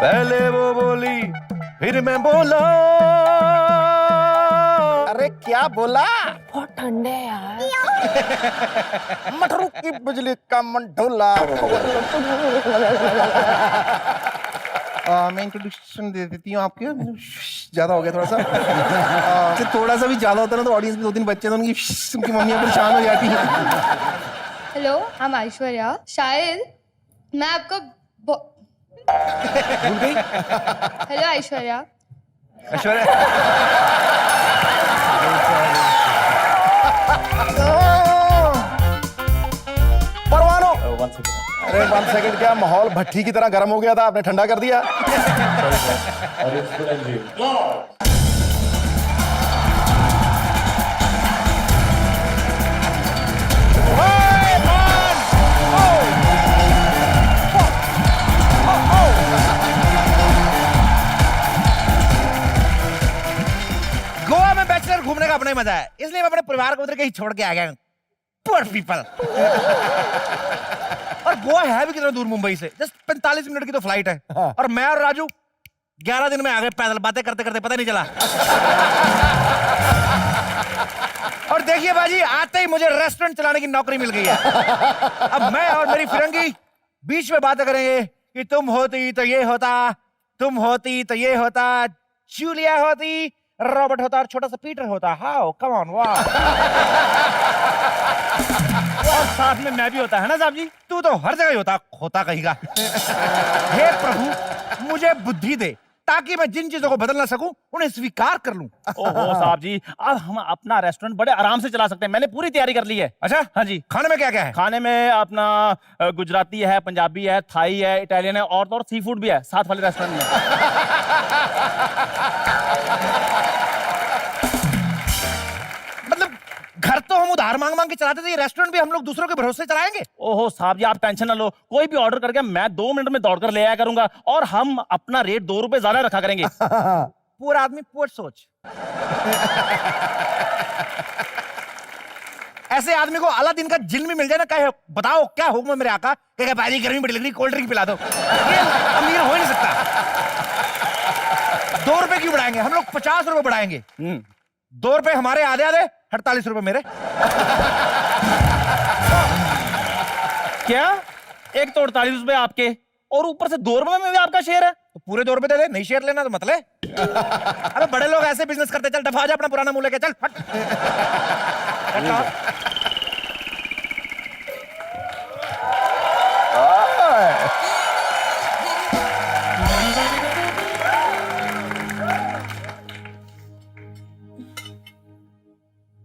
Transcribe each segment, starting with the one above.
पहले वो बोली फिर मैं बोला। अरे क्या बोला? बहुत ठंडे है यार। मटरू की बिजली का मंडोला। मैं इंट्रोडक्शन दे देती हूँ आपके। ज्यादा हो गया थोड़ा सा। थोड़ा सा भी ज्यादा होता है ना तो ऑडियंस में 2-3 बच्चे तो उनकी मम्मियाँ परेशान हो जाती हैं। Hello, I am Aishwarya. शायद मैं आपको भूल गई हेलो ऐश्वर्या। ऐश्वर्या। परवानो। 1 सेकंड। अरे 1 सेकंड क्या, माहौल भट्टी की तरह गर्म हो गया था, आपने ठंडा कर दिया। गोवा में बैचलर घूमने का अपना ही मजा है, इसलिए मैं अपने परिवार को उधर कहीं छोड़ के आ गया हूँ। Poor people. और गोवा है भी कितना दूर मुंबई से, जस्ट 45 मिनट की तो फ्लाइट है। और मैं और राजू 11 दिन में आ गए पैदल, बातें करते करते पता नहीं चला। और देखिए बाजी, आते ही मुझे रेस्टोरेंट चलाने की नौकरी मिल गई है। अब मैं और मेरी फिरंगी बीच में बातें करेंगे कि तुम होती तो ये होता, तुम होती तो ये होता, जूलिया होती, रॉबर्ट होता और छोटा सा पीटर होता। हाउ कम ऑन, वाह। और साथ में मैं भी होता है ना साहब जी। तू तो हर जगह ही होता कहीं का। हे प्रभु, मुझे बुद्धि दे ताकि मैं जिन चीजों को बदल ना सकूं उन्हें स्वीकार कर लूं। ओहो साहब जी, अब हम अपना रेस्टोरेंट बड़े आराम से चला सकते हैं। मैंने पूरी तैयारी कर ली है। अच्छा, हाँ जी। खाने में क्या क्या है? खाने में अपना गुजराती है, पंजाबी है, थाई है, इटालियन है और तो सी फूड भी है साथ वाले रेस्टोरेंट में। मतलब घर तो हम उधार मांग मांग के चलाते थे, ये रेस्टोरेंट भी हम लोग दूसरों के भरोसे चलाएंगे? ओहो साहब जी, आप टेंशन ना लो। कोई भी ऑर्डर करके मैं 2 मिनट में दौड़कर ले आया करूंगा और हम अपना रेट 2 रुपए ज्यादा रखा करेंगे। पूरा आदमी पुअर सोच। ऐसे आदमी को आला दिन का जिन भी मिल जाए ना, कहे बताओ क्या हुक्म है मेरे आका, कहेगा भाई गर्मी बड़ी लग रही, कोल्ड ड्रिंक पिला दो। ये अमीर हो ही नहीं सकता। 2 रुपए क्यों बढ़ाएंगे हम लोग, 50 रुपए बढ़ाएंगे। 2 रुपए हमारे, आधे आधे 48 रुपए मेरे। क्या? एक तो 48 रुपए आपके और ऊपर से 2 रुपए में भी आपका शेयर है? तो पूरे 2 रुपए दे दे, नहीं शेयर लेना तो मतलब। अरे बड़े लोग ऐसे बिजनेस करते, चल दफा जा अपना पुराना मुंह लेके, चल फट।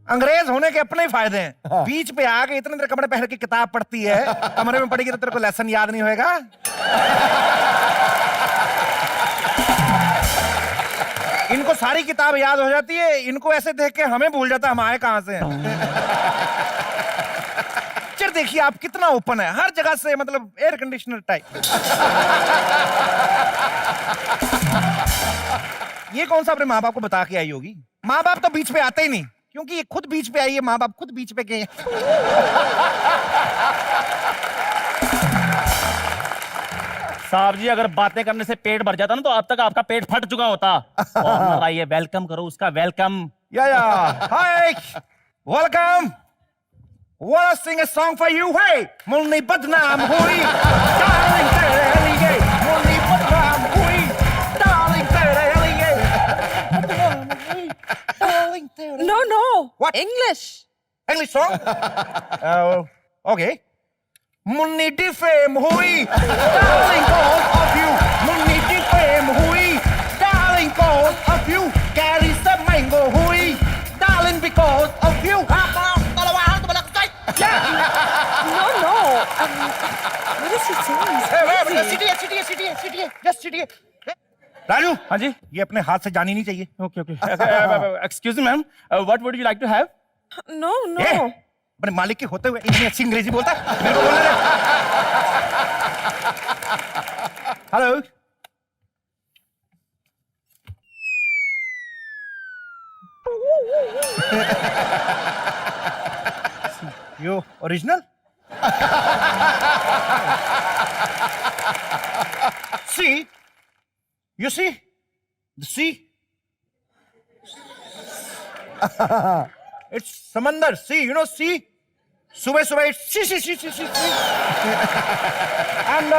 अंग्रेज होने के अपने ही फायदे हैं। बीच पे आके इतने देर कपड़े पहन के किताब पढ़ती है, कमरे में पढ़ेगी तो तेरे को लेसन याद नहीं होएगा। इनको सारी किताब याद हो जाती है, इनको ऐसे देख के हमें भूल जाता है हम आए कहां से हैं। चल देखिए आप कितना ओपन है, हर जगह से मतलब एयर कंडीशनर टाइप। ये कौन सा अपने माँ बाप को बता के आई होगी? माँ बाप तो बीच पे आते ही नहीं, क्योंकि ये खुद बीच पे आई है, माँ बाप खुद बीच पे गए। साहब जी, अगर बातें करने से पेट भर जाता ना तो अब तक आपका पेट फट चुका होता। और आइए, वेलकम करो उसका, वेलकम। या hi, welcome. Wanna sing a song for you? Hey, Munni बदनाम हुई, darling तेरे लिए, मुन्नी बदनाम हुई, darling तेरे लिए, darling तेरे लिए। No, no. What? English. English song? Okay. Munni defame हुई, darling because of you, Munni defame हुई, darling because of you, carry some mango हुई, darling because of you. No, no. What is he saying? Raju, हाँ जी। ये अपने हाथ से जानी नहीं चाहिए। Okay okay. Excuse me ma'am, what would you like to have? No, no. अपने मालिक के होते हुए इतनी अच्छी अंग्रेजी बोलता है, मेरे को बोलने दे। Hello, You original? See, You see? See? It's समंदर. See, you know, see? सुबह सुबह it's see. And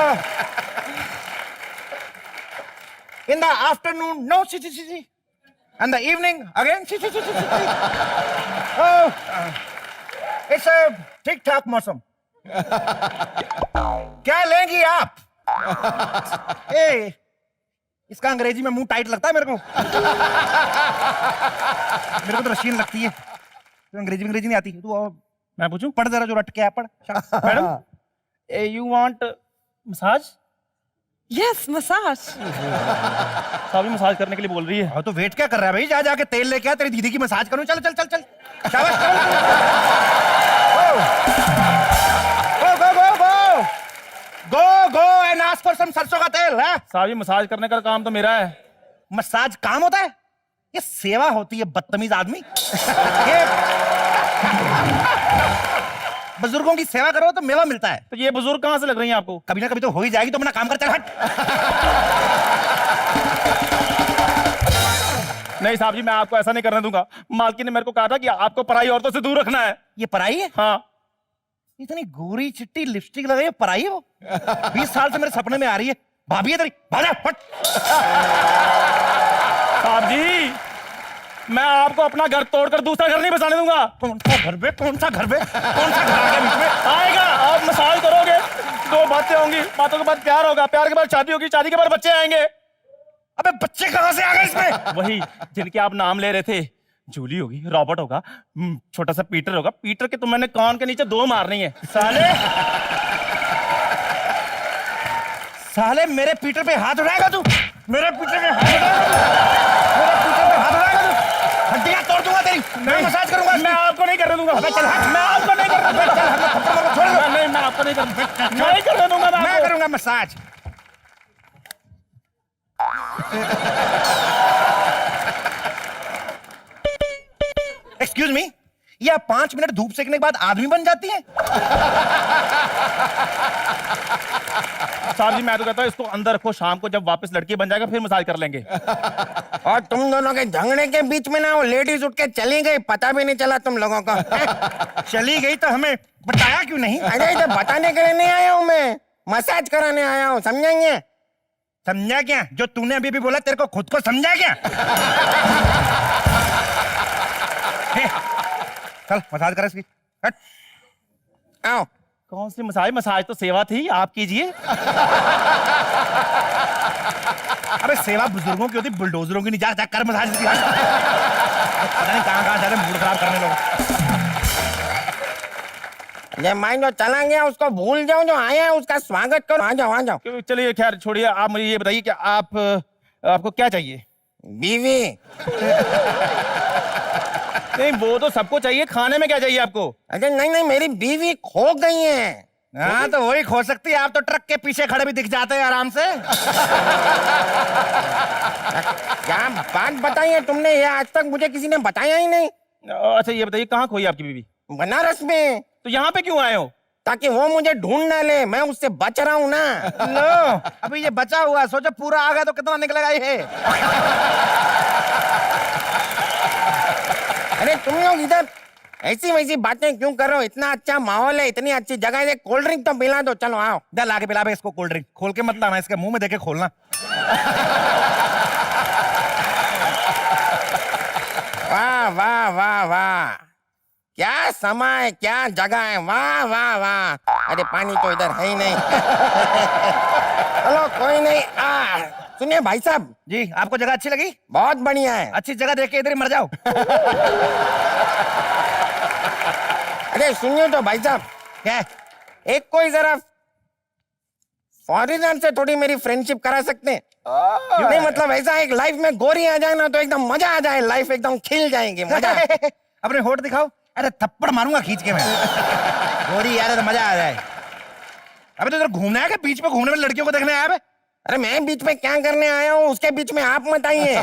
in the afternoon, no, see. And the evening, again, see. Oh, it's a ठीक-ठाक मौसम. क्या लेंगी आप? ए, इसका अंग्रेजी में मुंह टाइट लगता है मेरे को. मेरे को तो रशियन लगती है. तो अंग्रेजी नहीं आती. तू मैं पूछूं? पढ़ जरा जो रट के है, पढ़. Madam, you want massage? Yes, massage. साहब मसाज करने के लिए बोल रही है. तो वेट क्या कर रहा है भाई? जा जाके तेल लेके आ, तेरी दीदी की मसाज करूं. चल. शाबाश. Go and ask for some सरसों का तेल. है साहब, ये मसाज करने का काम तो मेरा है. मसाज काम होता है? ये सेवा होती है, बदतमीज आदमी. ये बुजुर्गों की सेवा करो तो मेवा मिलता है. तो ये बुजुर्ग कहाँ से लग रही हैं आपको? कभी ना कभी तो हो ही जाएगी. तो अपना काम कर, चल हट. नहीं साहब जी, मैं आपको ऐसा नहीं करने दूंगा. मालकिन ने मेरे को कहा था कि आपको पराई औरतों से दूर रखना है. ये पराई है? हाँ. इतनी गोरी चिट्टी लिपस्टिक लगाई है, पराई है वो. 20 साल से मेरे सपने में आ रही है. भाभी है तेरी. भागा फट. साहब जी, मैं आपको अपना घर तोड़कर दूसरा घर नहीं बसाने दूंगा. कौन सा घर बे? कौन सा घर आ गया बीच में? आएगा, आप मसाज करोगे, 2 बातें होंगी. बातों के बाद प्यार होगा, प्यार के बाद शादी होगी, शादी के बाद बच्चे आएंगे. अबे बच्चे कहां से आ गए इसमें? वही जिनके आप नाम ले रहे थे. जूली होगी, रॉबर्ट होगा, छोटा सा पीटर होगा. पीटर के तो मैंने कान के नीचे 2 मारनी है. साले मेरे पीटर पे हाथ उठाएगा तू? मेरे पीटर पे हाथ उठाएगा तू? हड्डियां तोड़ दूंगा तेरी. मैं मसाज करूंगा. मैं आपको नहीं करने दूंगा. अबे चल हट. मैं आपको नहीं करने दूंगा. नहीं, मैं आपको नहीं करने दूंगा. मैं करूंगा मसाज. एक्सक्यूज मी, ये आप 5 मिनट धूप सेकने के बाद आदमी बन जाती हैं? साहब जी, मैं तो कहता हूँ इसको अंदर रखो. शाम को जब वापस लड़की बन जाएगा फिर मसाज कर लेंगे. और तुम दोनों के झगड़े के बीच में ना वो लेडीज उठ के चली गई, पता भी नहीं चला तुम लोगों को. चली गई तो हमें बताया क्यों नहीं? अरे इधर बताने के लिए नहीं आया हूँ मैं, मसाज कराने आया हूँ. समझेंगे? समझा क्या? जो तूने अभी भी बोला तेरे को खुद को समझा क्या? चल मसाज कर इसकी. हट. आओ. कौन सी मसाज? मसाज तो सेवा थी, आप कीजिए. अबे सेवा बुजुर्गों की होती, बुलडोजरों की नहीं. जा कर मसाज इसकी. हट. पता नहीं कहां जा रहे, मूड खराब करने लोग. ये माइंड जो चला गया उसको भूल जाओ, जो आया है उसका स्वागत करो. आ जाओ. चलिए खैर छोड़िए. आप मुझे ये बताइए कि आपको क्या चाहिए? बीवी. नहीं, वो तो सबको चाहिए. खाने में क्या चाहिए आपको? अरे नहीं, मेरी बीवी खो गई है. हाँ तो वही खो सकती है. आप तो ट्रक के पीछे खड़े भी दिख जाते हैं आराम से. क्या बात बताई है तुमने? ये आज तक मुझे किसी ने बताया ही नहीं. अच्छा ये बताइए, कहाँ खोई आपकी बीवी? बनारस में. तो यहाँ पे क्यों आए हो? ताकि वो मुझे ढूंढ ना ले, मैं उससे बच रहा हूँ ना. लो, अभी ये बचा हुआ, सोचो पूरा आ गया तो कितना निकलेगा ये. अरे तुम लोग इधर ऐसी वैसी बातें क्यों कर रहे हो? इतना अच्छा माहौल है, इतनी अच्छी जगह है, कोल्ड ड्रिंक तो पिला दो. चलो आओ. दल आके पिला इसको कोल्ड ड्रिंक. खोल के मत लाना, इसके मुंह में देके खोलना. वाह वाह वाह वाह, क्या समय, क्या जगह है. वाह वाह वाह. अरे पानी तो इधर है ही नहीं. चलो कोई नहीं. सुनिए भाई साहब जी, आपको जगह अच्छी लगी? बहुत बढ़िया है. अच्छी जगह देख के इधर ही मर जाओ. अरे सुनिए तो भाई साहब, क्या? एक कोई जरा फॉरेनर से थोड़ी मेरी फ्रेंडशिप करा सकते हैं? नहीं मतलब ऐसा एक लाइफ में गोरी आ जाए ना तो एकदम मजा आ जाए, लाइफ एकदम खिल जाएंगे. मजा. अपने होठ दिखाओ. अरे थप्पड़ मारूंगा खींच के मैं. गोरी यार तो मजा आ जाए. अबे तो इधर घूमना है क्या? बीच में घूमने में लड़कियों को देखने आया है? अरे मैं बीच में क्या करने आया हूँ, उसके बीच में आप मत आइए.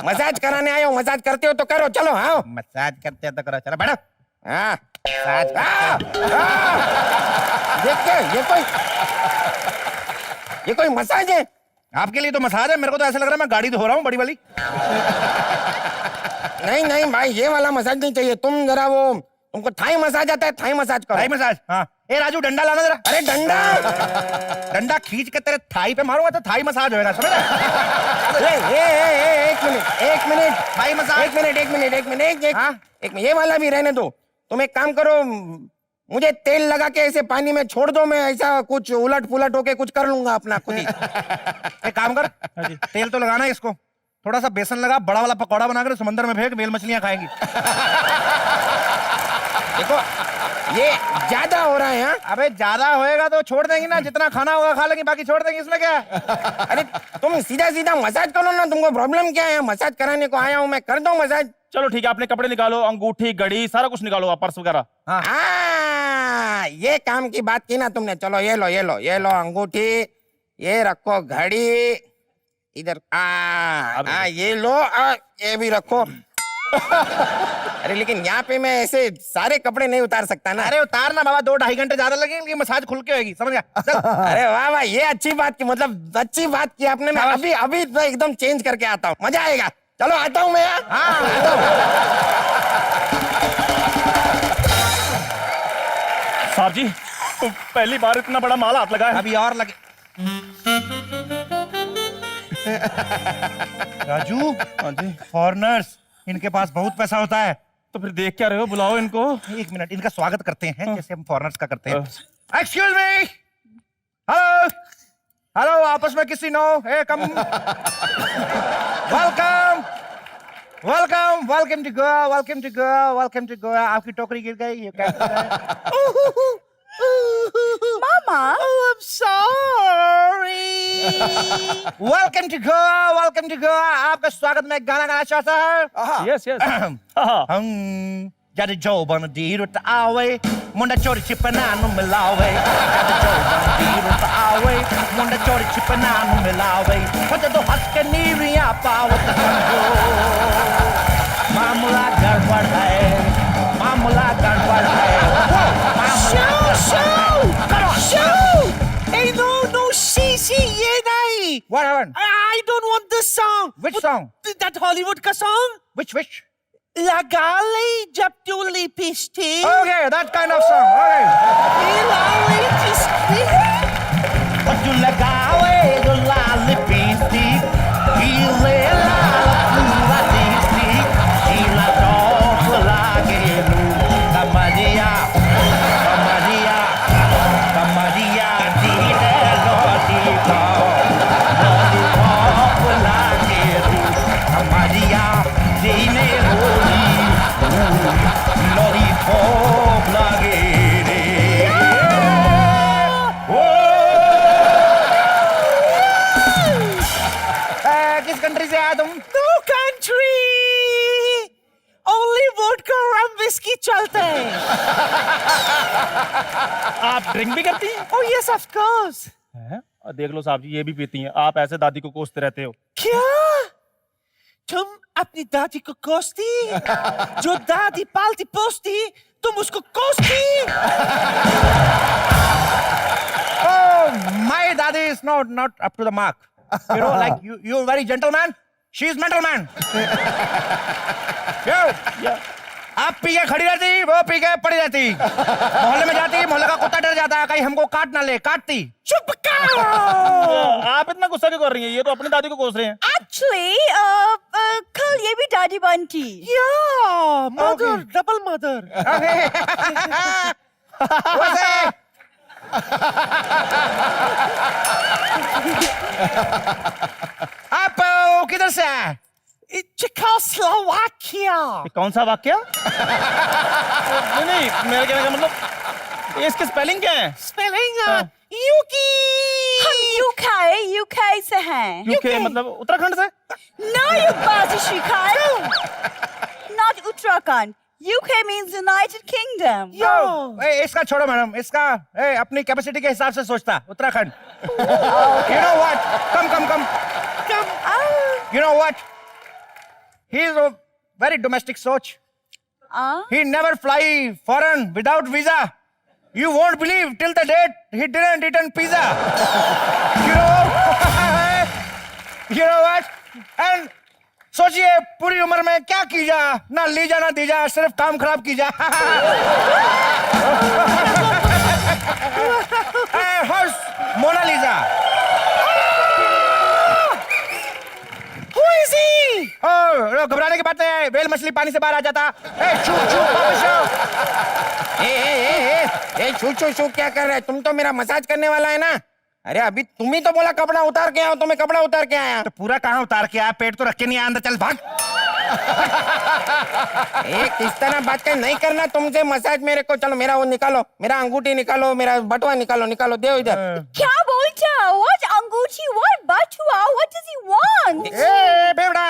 मसाज कराने आया हूँ. मसाज करते हो तो करो. चलो आओ. मसाज करते हो तो करो. चलो बैठो. हाँ. मसाज. देखिए ये कोई मसाज है? आपके लिए तो मसाज है, मेरे को तो ऐसा लग रहा है मैं गाड़ी धो रहा हूँ बड़ी वाली। नहीं नहीं भाई, ये वाला मसाज नहीं चाहिए। तुम जरा वो, तुमको थाई मसाज आता है, थाई मसाज करो। Thai massage? हाँ। ए राजू डंडा लाना जरा। अरे डंडा, डंडा खींच के तेरे थाई पे मारूंगा तो थाई मसाज होएगा, समझ रहा? एक मिनट थाई मसाज। एक मिनट, हाँ? ये वाला भी रहने दो। तुम एक काम करो, मुझे तेल लगा के ऐसे पानी में छोड़ दो, मैं ऐसा कुछ उलट पुलट होके कुछ कर लूंगा अपना खुद ही। एक काम कर, तेल तो लगाना है इसको, थोड़ा सा बेसन लगा, बड़ा वाला पकौड़ा बनाकर समंदर में फेंक, वेल मछलियां खाएंगी। देखो ये ज्यादा हो रहा है। हाँ? अबे ज्यादा होएगा तो छोड़ देंगे ना, जितना खाना होगा खा लेंगे, बाकी छोड़ देंगे, इसमें क्या है? अरे तुम सीधा सीधा मसाज करो ना, तुमको प्रॉब्लम क्या है? मसाज कराने को आया हूँ मैं, कर दो मसाज। चलो ठीक है, अपने कपड़े निकालो, अंगूठी, घड़ी, सारा कुछ निकालो, आप पर्स वगैरह। हाँ, ये काम की बात की ना तुमने। चलो ये लो अंगूठी, ये रखो घड़ी इधर। ये लो, ये भी रखो। अरे लेकिन यहाँ पे मैं ऐसे सारे कपड़े नहीं उतार सकता ना। अरे उतार ना बाबा, 2-2.5 घंटे ज्यादा लगेंगे, मसाज खुल के होगी, समझ गया? चल। अरे वाह वाह, ये अच्छी बात की, मतलब अच्छी बात की आपने। मैं अभी तो एकदम चेंज करके आता हूँ, मजा आएगा। चलो आता हूँ मैं। साहब जी, तो पहली बार इतना बड़ा माल हाथ लगा है। अभी और लगे। राजू, हाँ जी। फॉरेनर्स, इनके पास बहुत पैसा होता है। तो फिर देख क्या रहे हो, बुलाओ इनको। 1 मिनट, इनका स्वागत करते हैं जैसे हम फॉरेनर्स का करते हैं। एक्सक्यूज मी, हेलो हेलो, आपस में किसी no, hey come, welcome welcome welcome to Goa, welcome to Goa, welcome to Goa. आपकी टोकरी गिर गई, ये क्या कर रहा है? Mama. Oh, I'm sorry. Welcome to Goa, welcome to Goa. आपका स्वागत, मैं गाना गाना चाहता हूँ। Yes yes. हम जद जो बन दीरुत आवे, मुंडा चोरी चिपना नु मिलावे। जद जो बन दीरुत आवे, मुंडा चोरी चिपना नु मिलावे। जद तो हंस के नीरियां पावत समझो, मामला गड़बड़ है, मामला गड़बड़ है। Hey, no, ये नहीं. What happened? I don't want this song. Which song? That Hollywood का song. Which? लगा ले जब तू lipstick. Okay, that kind of song. Okay. But you लगावे जो लाल लिपस्टिक, हिले लाल पूरा लिपस्टिक, हीला टॉप लागे लू, कमरिया, कमरिया, कमरिया, दीने लॉलीपॉप लागे लू, कमरिया, दीने लॉलीपॉप लागे रे। किस कंट्री से आया तुम? No country. Only vodka rum whiskey चलता है. आप ड्रिंक भी करती हैं? Oh yes, of course. हैं? देख लो साहब जी, ये भी पीती हैं। आप ऐसे दादी को कोसते रहते हो। क्या? तुम अपनी दादी को कोसती? जो दादी पालती पोसती, तुम उसको कोसती? Oh, my daddy is not up to the mark. You know, like you're very gentleman. She's mental man. Yo, आप पी के खड़ी रहती, वो पी के पड़ी रहती, मोहल्ले में जाती, मोहल्ले का कुत्ता डर जाता, कहीं हमको काट ना ले, काटती। चुप करो! आप इतना गुस्सा क्यों कर रही हैं? ये तो अपनी दादी को कोस रहे हैं। Actually, कल ये भी दादी बनती. Yeah, mother, double mother. वैसे आप किधर से आए? Czechoslovakia. ये कौन सा वाक्य? नहीं, मेरे कहने का मतलब इसके स्पेलिंग क्या है? Spelling Yuki. हम UK से हैं. यूके मतलब उत्तराखंड से? No, you Bajishikal. Not Uttarakhand. UK means United Kingdom. इसका छोड़ो मैडम, इसका अपनी कैपेसिटी के हिसाब से सोचता, Uttarakhand. You know what? Come. You know what? He is a very domestic soch. He never fly foreign without visa. You won't believe till the date he didn't eat pizza. You know? You know what? And सोचिए पूरी उम्र में क्या की जा, ना ली जा ना दी जा, सिर्फ काम खराब की जा। मोनालिसा। Who is he? ओह, घबराने की बात नहीं है, वेल मछली पानी से बाहर आ जाता। छू छू वापस आओ। ए छू छू छू क्या कर रहे हैं? तुम तो मेरा मसाज करने वाला है ना। अरे अभी तुम ही तो बोला कपड़ा उतार के आओ, तो मैं कपड़ा उतार के आया। तो पूरा कहाँ उतार के आया? पेट तो रख के नहीं आया अंदर, चल भाग। किस तरह बात कर, नहीं करना तुमसे मसाज मेरे को। चलो मेरा वो निकालो, मेरा अंगूठी निकालो, मेरा बटुआ निकालो, निकालो दे इधर। क्या बोलता? What अंगूठी? What बटुआ? What does he want? ए बेवड़ा,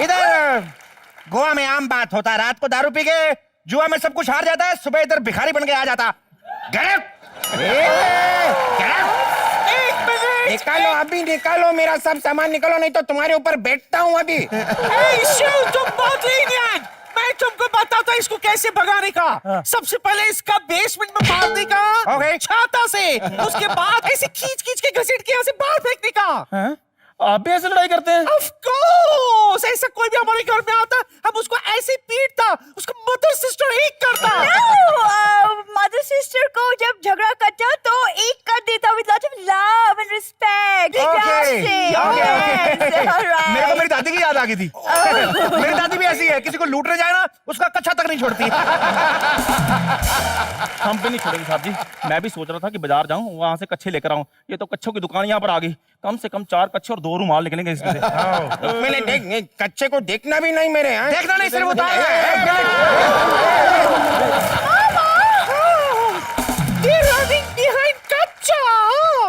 इधर गोवा में आम बात होता है, रात को दारू पी के जुआ में सब कुछ हार जाता है, सुबह इधर भिखारी बन के आ जाता। Get out! Get out! निकालो अभी, निकालो मेरा सब सामान निकालो, नहीं तो तुम्हारे ऊपर बैठता हूँ अभी। Hey, शिव, तुम बहुत lenient। मैं तुमको बताता इसको कैसे भगाने का। सबसे पहले इसका बेसमेंट में मारने का, Okay. छाता से। उसके बाद ऐसे खींच खींच के घसीट के यहाँ से बाहर फेंकने का। आप भी ऐसे लड़ाई करते हैं? Of course, ऐसा कोई भी हमारे घर में आता, हम उसको ऐसे पीटता, उसको मदर सिस्टर एक करता। मदर सिस्टर को जब झगड़ा करता तो एक कर देता with lot of love and respect. Okay. Yes, all right. मेरे को मेरी दादी की याद आ गई थी। मेरी दादी भी ऐसी है, किसी को लूटने जाए ना, उसका कच्चा तक नहीं छोड़ती। हम भी नहीं छोड़ेंगे साहब जी। मैं भी सोच रहा था कि बाजार जाऊं, वहां से कच्छे लेकर आऊं। ये तो कच्छों की दुकान यहाँ पर आ गई। कम से कम 4 कच्छे और 2 रुमाल निकलेंगे इसमें से। मैंने देख कच्चे को देखना भी नहीं मेरे। हाँ? देखना नहीं, सिर्फ उतार रहा है। They're running behind कच्चा।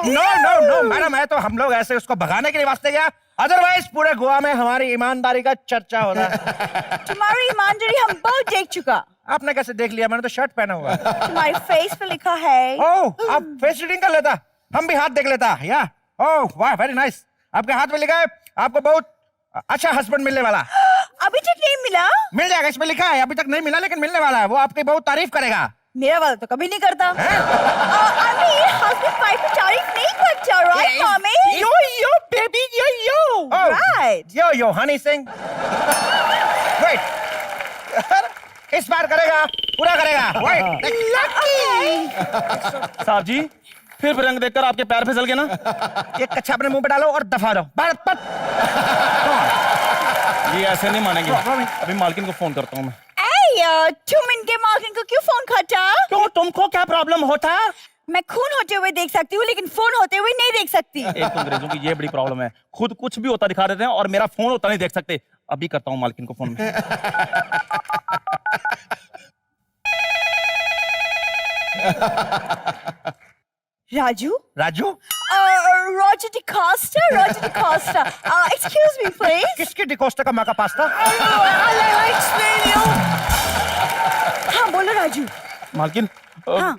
नो नो नो मैडम, है तो हम लोग ऐसे उसको भगाने के लिए वास्ते गया, अदरवाइज पूरे गोवा में हमारी ईमानदारी का चर्चा हो रहा है। तुम्हारी ईमानदारी हम बहुत देख चुका। आपने कैसे देख लिया? मैंने तो शर्ट पहना हुआ है। तुम्हारे फेस पे लिखा है। ओह, आप फेस रीडिंग कर लेता, हम भी हाथ देख लेता। या ओह वाह, वेरी नाइस। आपके हाथ में लिखा है आपको बहुत अच्छा हस्बैंड मिलने वाला। अभी तक नहीं मिला। मिल जाएगा, इसमें लिखा है। अभी तक नहीं मिला लेकिन मिलने वाला है। वो आपकी बहुत तारीफ करेगा। मेरा वाला तो कभी नहीं करता। हस्बैंड वाइफ की तारीफ नहीं करता, right mummy? Yo, baby, yo. Right. यो हनी सिंह, वेट, इस बार करेगा, पूरा करेगा। वेट, साहब जी, फिर रंग देखकर आपके पैर फिसल गए ना? ये कच्छा अपने मुंह पे डालो और दफा दो। भारत पट। ये ऐसे नहीं मानेंगे। अभी मालकिन को फोन करता हूँ मैं। तुम इनके मार्किन को क्यों फोन करता? क्यों, तुमको क्या प्रॉब्लम होता? मैं खून होते हुए देख सकती हूँ लेकिन फोन होते हुए नहीं देख सकती। एक तो अंग्रेजों की ये बड़ी प्रॉब्लम है, खुद कुछ भी होता दिखा देते हैं और मेरा फोन होता नहीं देख सकते। अभी करता हूँ मालकिन को phone. Raju? Raju? Roger DeCosta? Roger DeCosta. Excuse me, please. किसकी डिकोस्टा का माँ का पास्ता? हाँ बोलो राजू। मालकिन, हाँ।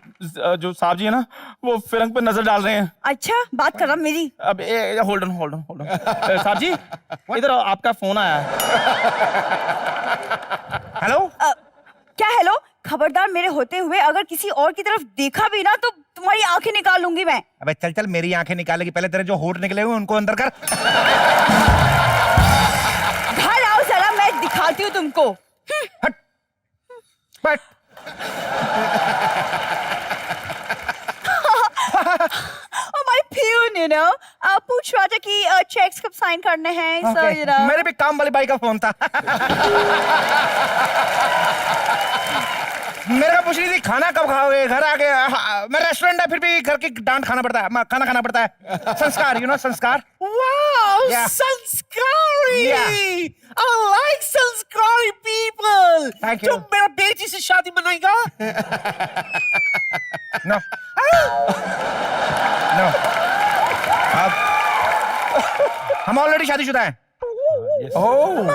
जो साहब जी है ना, वो फिरंग पे नजर डाल रहे हैं। अच्छा, बात कर रहा मेरी। अब होल्ड ऑन। साहब जी, इधर आपका फोन आया है। हेलो? क्या हेलो? खबरदार, मेरे होते हुए अगर किसी और की तरफ देखा भी ना तो तुम्हारी आंखें निकाल लूंगी मैं। अबे चल चल, मेरी आंखें निकालेगी, पहले तेरे जो होठ निकले हुए उनको अंदर कर। घर आओ जरा, मैं दिखाती हूँ तुमको। हट, बैठ। My peon, you know, पूछ रहा था कि चेक्स कब साइन करने हैं, so Okay. you know. मेरे भी काम वाली बाई का फोन था। मेरे को पूछ रही थी खाना कब खाओगे, घर आके। मैं रेस्टोरेंट है फिर भी घर की डांट खाना पड़ता है, खाना खाना पड़ता है। संस्कार, यू नो, संस्कार। Wow, Yeah. संस्कारी। Yeah. I like संस्कारी people. Thank you. तुम मेरा बेटी से शादी मनाएगा? नो नो, हम ऑलरेडी शादीशुदा हैं। ओह,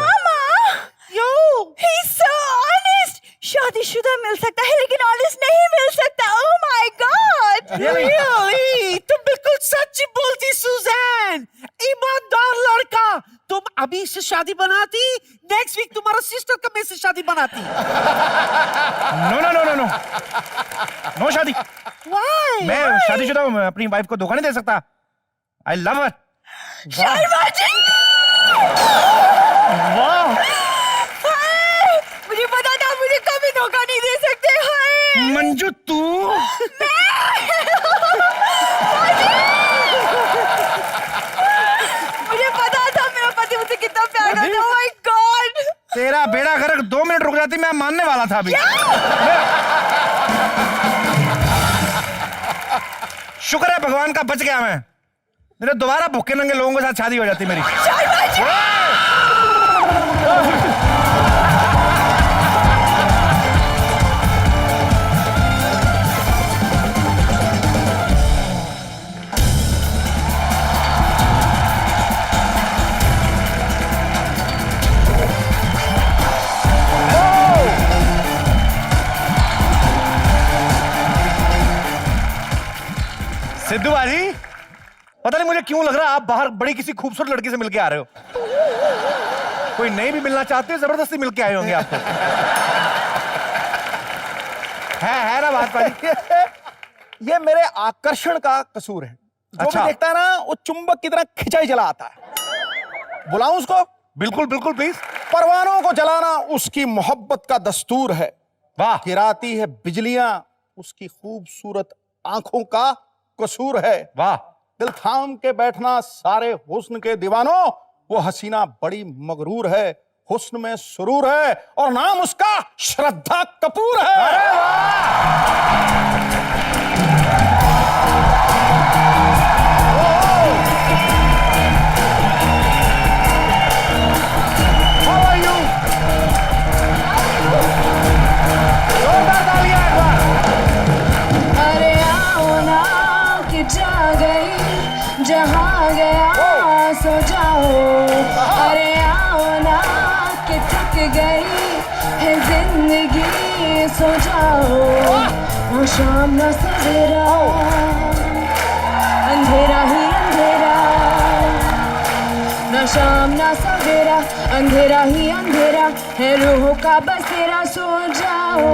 Yo, He's so honest. शादीशुदा मिल सकता है लेकिन ऑनेस्ट नहीं मिल सकता। Oh my God. really? तुम बिल्कुल सच्ची बोलती सुजैन। ईमानदार लड़का। तुम अभी से शादी बनाती, नेक्स्ट वीक तुम्हारा सिस्टर का मैं से शादी बनाती। No no no no no, no शादी। Why? मैं शादीशुदा हूँ, मैं अपनी वाइफ को धोखा नहीं दे सकता। आई लव हर। शर्मा जी, वाह मुझे पता था मुझे कभी धोखा नहीं दे सकते। हाय मंजू तू मुझे पता था मेरा पति मुझसे कितना प्यार करता है। Oh my God! तेरा बेड़ा गर्क 2 मिनट रुक जाती मैं मानने वाला था अभी। शुक्र है भगवान का बच गया मैं, मेरे दोबारा भूखे नंगे लोगों के साथ शादी हो जाती मेरी। शर्मा जी, सिद्धू बाजी, पता नहीं मुझे क्यों लग रहा है आप बाहर बड़ी किसी खूबसूरत लड़की से मिलके आ रहे हो। कोई नहीं भी मिलना चाहते हो, जबरदस्ती मिलके आए होंगे आपको। है ना बात बाजी? ये मेरे आकर्षण का कसूर है। जो अच्छा। भी देखता है ना वो चुंबक की तरह खिंचाई जला आता है। बुलाऊं उसको? बिल्कुल बिल्कुल प्लीज। परवानों को जलाना उसकी मोहब्बत का दस्तूर है। वाह, गिराती है बिजलियां उसकी खूबसूरत आंखों का कसूर है। वाह, दिल थाम के बैठना सारे हुस्न के दीवानों, वो हसीना बड़ी मगरूर है, हुस्न में सुरूर है और नाम उसका श्रद्धा कपूर है। How are you? जोरदार तालियां एक बार। अरे आओ ना कि जा गई जहाँ गया सो जाओ। अरे आओ ना कि थक गई है जिंदगी सो जाओ। ना शाम ना सवेरा अंधेरा ही अंधेरा। ना शाम ना सवेरा अंधेरा ही अंधेरा है रूह का बसेरा सो जाओ।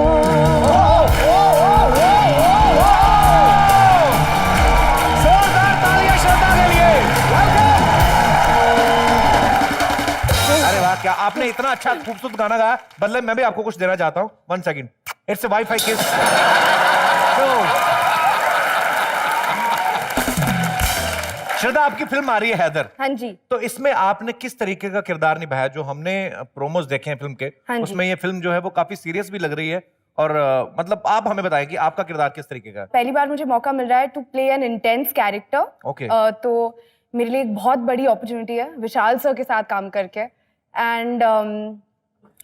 जोरदार तालियां श्रद्धा के लिए। अरे वाह, क्या आपने इतना अच्छा खूबसूरत गाना गाया। बदले मैं भी आपको कुछ देना चाहता हूँ। 1 सेकंड, इट्स ए वाईफाई किस। श्रद्धा, आपकी फिल्म आ रही है हैदर। हाँ जी। तो इसमें आपने किस तरीके का किरदार निभाया? जो हमने प्रोमोस देखे हैं फिल्म के, हाँ जी। उसमें ये फिल्म जो है वो काफी सीरियस भी लग रही है। और मतलब आप हमें बताएं कि आपका किरदार किस तरीके का है? पहली बार मुझे मौका मिल रहा है to play an intense character. Okay. तो मेरे लिए एक बहुत बड़ी अपॉर्चुनिटी है विशाल सर के साथ काम करके। एंड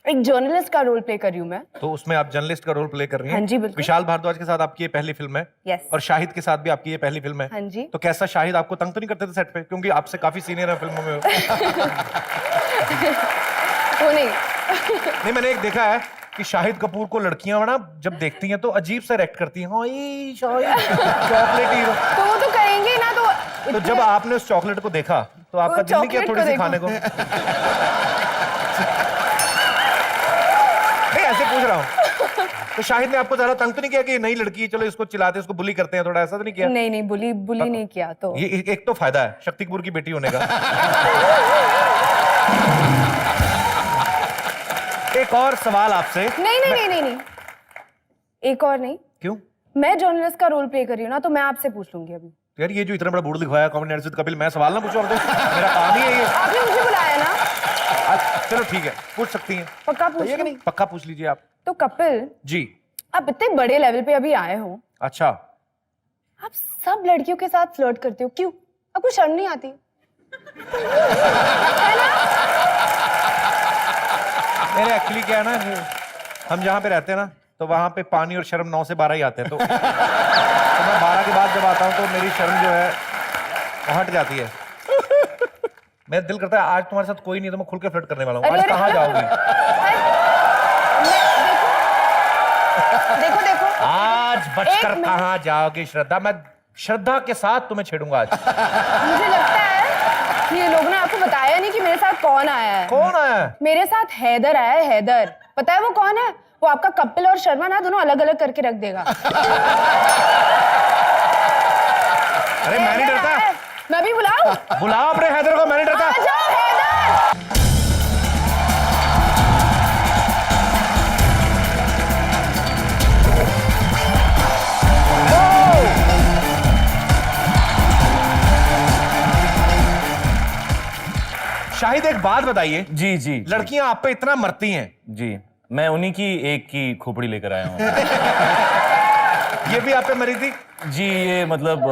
एक जर्नलिस्ट का रोल प्ले कर रही हूँ मैं। तो उसमें आप जर्नलिस्ट का रोल प्ले कर रही हैं। हाँ जी, बिल्कुल। विशाल भारद्वाज के साथ आपकी ये पहली फिल्म है। Yes. और शाहिद के साथ भी आपकी ये पहली फिल्म है। हाँ जी। तो कैसा, शाहिद आपको तंग तो नहीं करते थे सेट पे? क्योंकि आपसे काफी सीनियर है फिल्मों में। वो नहीं। नहीं, मैंने एक देखा है कि शाहिद कपूर को लड़कियां ना जब देखती हैं तो अजीब सा रिएक्ट करती हैं। हाय शाहिद, चॉकलेट हीरो। तो वो तो करेंगे ना। तो तो जब आपने उस चॉकलेट को देखा तो आपका दिल नहीं किया चॉकलेट थोड़ी को सी देखो। खाने को? नहीं, ऐसे पूछ रहा हूँ। तो शाहिद ने आपको ज्यादा तंग तो नहीं किया कि नई लड़की है, चलो इसको चिल्लाते इसको बुली करते हैं, थोड़ा ऐसा तो नहीं किया? नहीं नहीं, बुली नहीं किया। तो ये एक तो फायदा है शक्ति कपूर की बेटी होने का। एक और सवाल आपसे। नहीं नहीं नहीं नहीं नहीं, एक और नहीं। क्यों मैं जर्नलिस्ट का रोल प्ले कर रही हूँ ना, तो मैं आपसे पूछ लूंगी अभी। यार? ये जो इतना बड़ा बोर्ड दिखवाया कॉमेडी नाइट विद कपिल, मैं सवाल ना पूछूं? तो मेरा काम ही है ये। आपने मुझे बुलाया ना। चलो ठीक है, पूछ सकती हैं। पक्का पूछ कि लूं? नहीं? पक्का पूछ लीजिए आप। तो कपिल, जी। आप इतने बड़े लेवल पे अभी आए हो, अच्छा, आप सब लड़कियों के साथ फ्लर्ट करते हो, क्यों? आपको शर्म नहीं आती? है ना? मेरे एक्चुअली क्या है ना कि हम जहाँ पे रहते हैं ना तो वहाँ पे पानी और शर्म 9 से 12 ही आते हैं। तो मैं 12 के बाद जब आता हूँ तो मेरी शर्म जो है वो हट जाती है। मेरा दिल करता है आज तुम्हारे साथ कोई नहीं तो मैं खुल के फ्लर्ट करने वाला हूँ। अरे, आज अरे, कहाँ जाओगी? देखो देखो, आज बचकर एक मिनट। कहाँ जाओगी श्रद्धा? मैं श्रद्धा के साथ तुम्हें छेड़ूंगा आज। मुझे लगता है कि ये लोग ने आपको बताया नहीं कि मेरे साथ कौन आया है। कौन आया? मेरे साथ हैदर आया है। हैदर, पता है वो कौन है? वो आपका कपिल और शर्मा ना दोनों अलग अलग करके रख देगा। अरे मैं नहीं डरता। मैं भी बुलाऊं? बुलाओ अपने हैदर को, मैं नहीं डरता। आ जाओ हैदर। शाहिद एक बात बताइए, जी जी लड़कियां आप पे इतना मरती हैं, जी, मैं उन्हीं की एक की खोपड़ी लेकर आया हूँ। ये भी आप पे मरी थी? जी, ये मतलब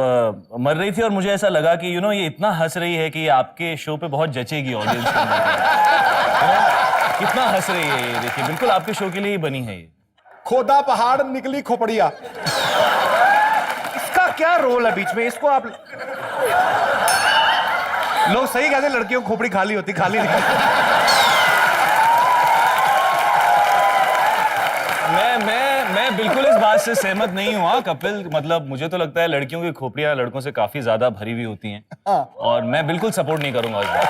मर रही थी और मुझे ऐसा लगा कि ये इतना हंस रही है कि ये आपके शो पे बहुत जचेगी ऑडियंस के अंदर। कितना हंस रही है ये, देखिए बिल्कुल आपके शो के लिए ही बनी है ये। खोदा पहाड़ निकली खोपड़िया। इसका क्या रोल है बीच में? इसको आप लोग सही कहते हैं, लड़कियों की खोपड़ी खाली होती, खाली नहीं। मैं बिल्कुल इस बात से सहमत नहीं हुआ कपिल। मतलब मुझे तो लगता है लड़कियों की खोपड़ियां लड़कों से काफी ज्यादा भरी हुई होती हैं और मैं बिल्कुल सपोर्ट नहीं करूंगा इस बात।